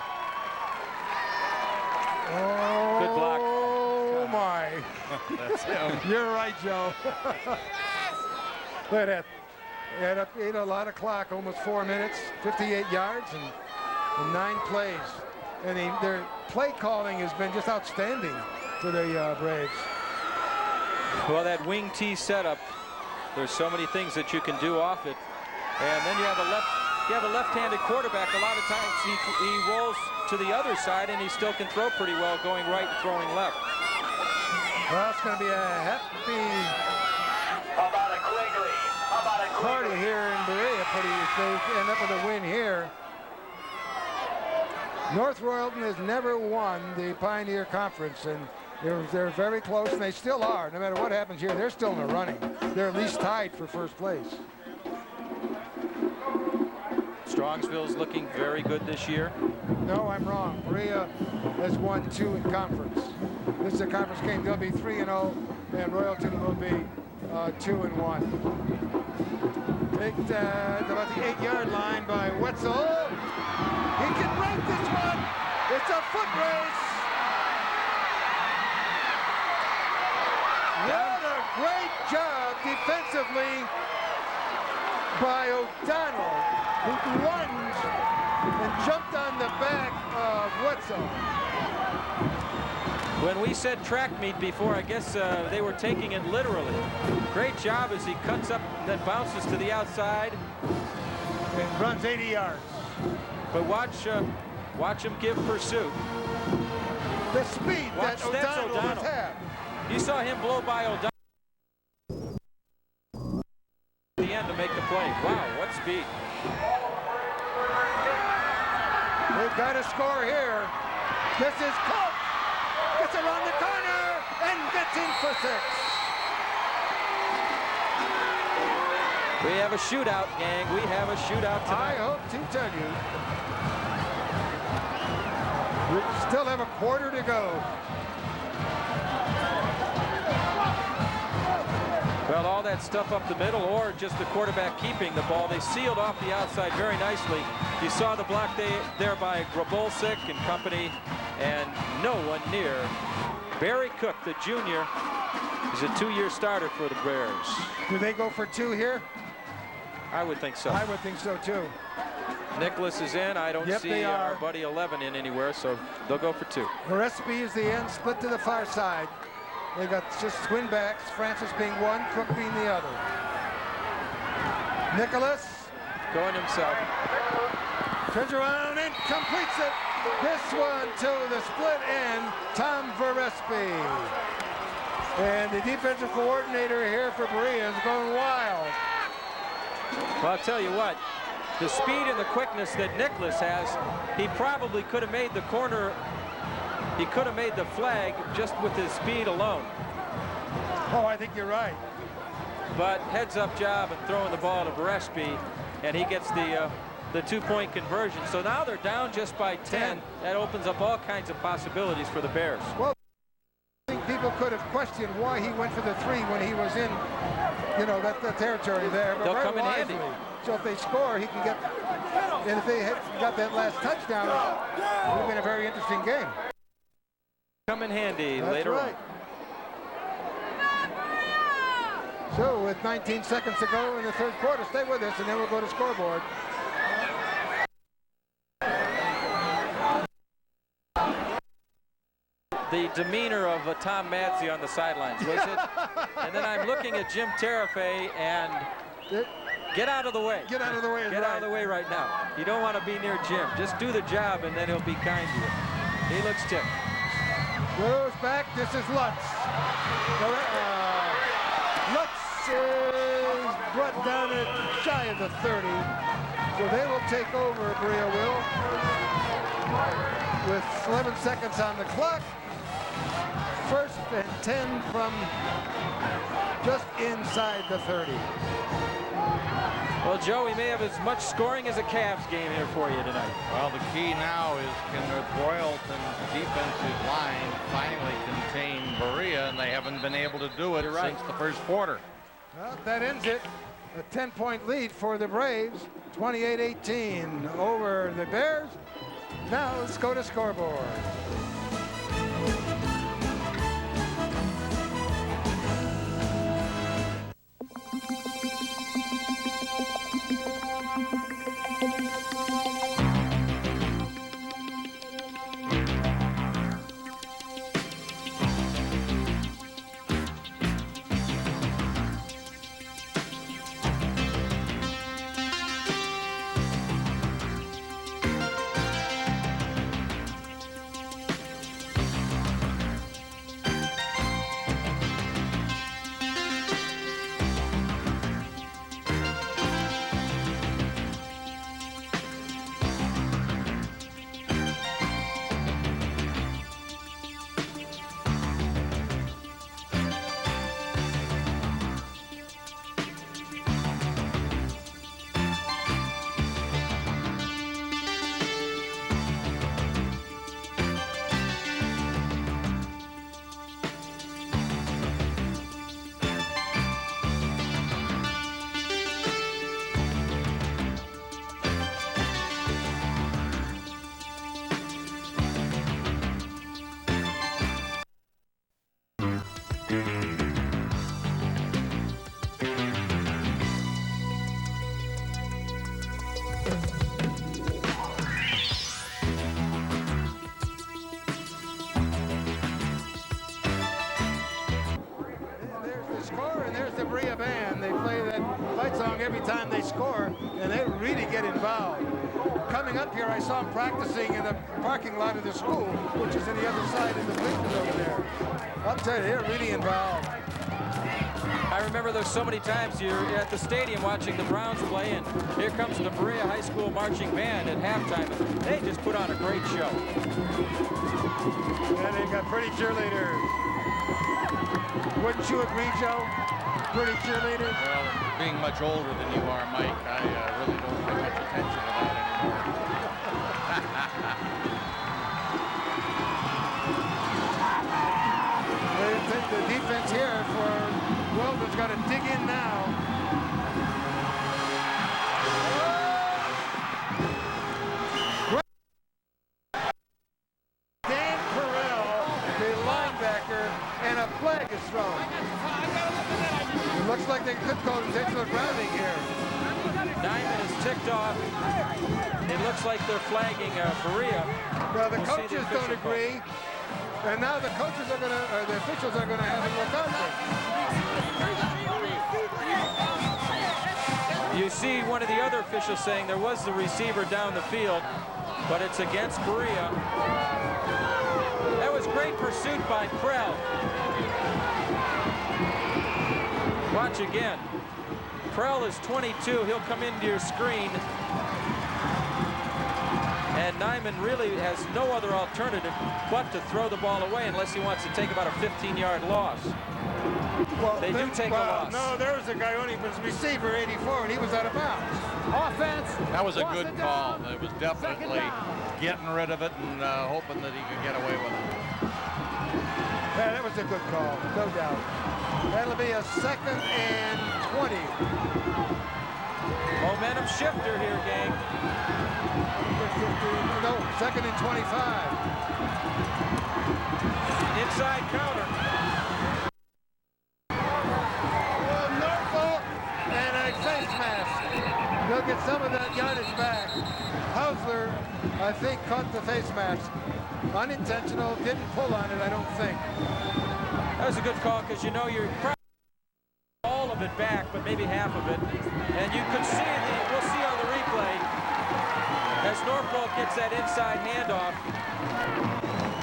Oh, good block. Oh my. That's him. You're right, Joe. Look at that. Ate a lot of clock, almost 4 minutes, 58 yards, and 9 plays. And their play calling has been just outstanding for the Braves. Well, that wing T setup, there's so many things that you can do off it. And then you have a left-handed quarterback. A lot of times he rolls to the other side, and he still can throw pretty well going right and throwing left. Well, it's going to be a happy party here in Berea. If they end up with a win here. North Royalton has never won the Pioneer Conference, and they're very close, and they still are. No matter what happens here, they're still in the running. They're at least tied for first place. Strongsville's looking very good this year. No, I'm wrong. Berea has won 2 in conference. This is a conference game. They'll be 3-0, and Royalton will be 2-1. Picked about the 8-yard line by Wetzel. He can break this one. It's a foot race. What a great job defensively by O'Donnell, who lunged and jumped on the back of Wetzel. When we said track meet before, I guess they were taking it literally. Great job as he cuts up and then bounces to the outside. And runs 80 yards. But watch him give pursuit. The speed watch that O'Donnell has had. You saw him blow by O'Donnell at the end to make the play. Wow, what speed. They've got to score here. This is Colt. Gets around the corner and gets in for 6. We have a shootout, gang. We have a shootout tonight. I hope to tell you. We still have a quarter to go. Well, all that stuff up the middle, or just the quarterback keeping the ball. They sealed off the outside very nicely. You saw the block there by Grabolsik and company, and no one near. Barry Cook, the junior, is a 2-year starter for the Bears. Do they go for 2 here? I would think so. I would think so, too. Nicholas is in. I don't see our buddy 11 in anywhere, so they'll go for 2. Gillespie is the end, split to the far side. They got just twin backs, Francis being one, Cook being the other. Nicholas. Going himself. Turns around and completes it. This one to the split end, Tom Verespi. And the defensive coordinator here for Berea is going wild. Well, I'll tell you what, the speed and the quickness that Nicholas has, he probably could have made the corner, he could have made the flag just with his speed alone. Oh, I think you're right. But heads-up job and throwing the ball to Verespi, and he gets the 2-point conversion. So now they're down just by 10. That opens up all kinds of possibilities for the Bears. Well, I think people people could have questioned why he went for the 3 when he was in, you know, that territory there. But they'll very come in handy. So if they score, he can get, and if they had got that last touchdown, it would have been a very interesting game. Come in handy That's later right. on. So with 19 seconds to go in the third quarter, stay with us, and then we'll go to scoreboard. The demeanor of Tom Madsey on the sidelines, was it? And then I'm looking at Jim Terafay, and get out of the way. Get out of the way. Get out of the way right now. You don't want to be near Jim. Just do the job, and then he'll be kind to you. He looks ticked. Goes back. This is Lutz. Lutz is brought down at shy of the 30. So they will take over, Berea will. With 11 seconds on the clock. First and 10 from just inside the 30. Well, Joe, we may have as much scoring as a Cavs game here for you tonight. Well, the key now is can the Royalton's defensive line finally contain Berea, and they haven't been able to do it since the first quarter. Well, that ends it. A 10-point lead for the Braves, 28-18 over the Bears. Now let's go to scoreboard. Berea band. They play that fight song every time they score, and they really get involved. Coming up here, I saw them practicing in the parking lot of the school, which is on the other side of the bleachers over there. I'll tell you, they're really involved. I remember there's so many times you're at the stadium watching the Browns play, and here comes the Berea High School marching band at halftime. They just put on a great show. And they've got pretty cheerleaders. Wouldn't you agree, Joe? Pretty cheerleaders? Well, being much older than you are, Mike, I really don't pay much attention to that anymore. I think the defense here for Weldon's got to dig in now. Dan Carell, the linebacker, and a flag is thrown. It looks like they could go intentional grounding here. Diamond is ticked off. It looks like they're flagging Berea. Well, the coaches don't agree. And now the coaches are going to, or the officials are going to have him look under. You see one of the other officials saying there was the receiver down the field, but it's against Berea. That was great pursuit by Krell. Watch again. Krell is 22. He'll come into your screen. And Nyman really has no other alternative but to throw the ball away unless he wants to take about a 15-yard loss. Well, they do take a loss. No, there was a guy only was receiver 84, and he was out of bounds. Offense. That was a good call. It was definitely getting rid of it and hoping that he could get away with it. Yeah, that was a good call, no doubt. That'll be a 2nd and 20. Momentum shifter here, gang. No, 2nd and 25. Inside counter. Well, Norfolk and a face mask. They'll get some of that yardage back. Hausler, I think, caught the face mask. Unintentional, didn't pull on it, I don't think. That was a good call because you know you're probably all of it back, but maybe half of it. And you could see we'll see on the replay as Norfolk gets that inside handoff.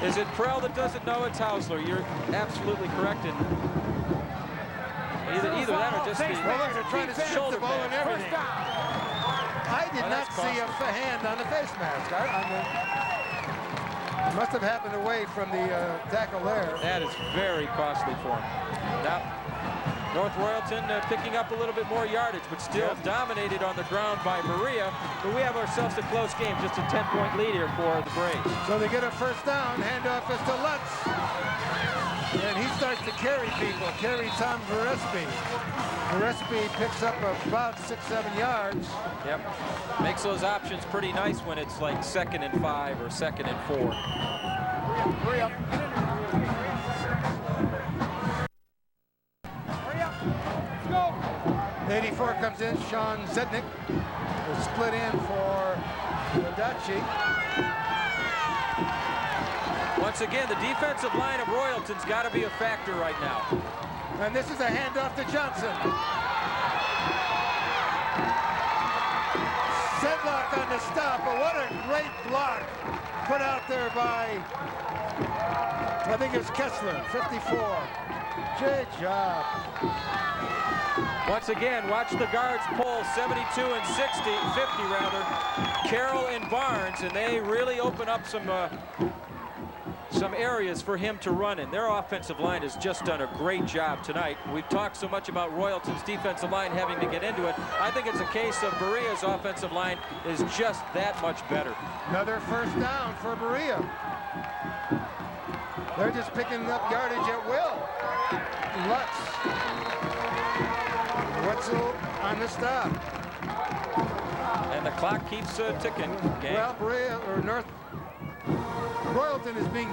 Is it Prell that doesn't know it's Hausler? You're absolutely correct. In either that or just the trying to shoulder the ball and everything. I did not see a hand on the face mask. It must have happened away from the tackle there. That is very costly for him. Now, North Royalton picking up a little bit more yardage, but still dominated on the ground by Berea. But we have ourselves a close game, just a 10-point lead here for the Braves. So they get a first down, handoff is to Lutz. And he starts to carry people, carry Tom Gillespie. Gillespie picks up about 6-7 yards. Yep, makes those options pretty nice when it's like 2nd and 5 or 2nd and 4. Hurry up. 84 comes in, Sean Zednick will split in for Wadachi. Once again, the defensive line of Royalton's got to be a factor right now. And this is a handoff to Johnson. Sedlock on the stop, but what a great block put out there by, I think it's Kessler, 54. Good job. Once again, watch the guards pull 72 and 50 rather. Carroll and Barnes, and they really open up some areas for him to run in. Their offensive line has just done a great job tonight. We've talked so much about Royalton's defensive line having to get into it. I think it's a case of Berea's offensive line is just that much better. Another first down for Berea. They're just picking up yardage at will. Lutz. Wetzel on the stop. And the clock keeps ticking. Gang. Well, Berea or North Royalton is being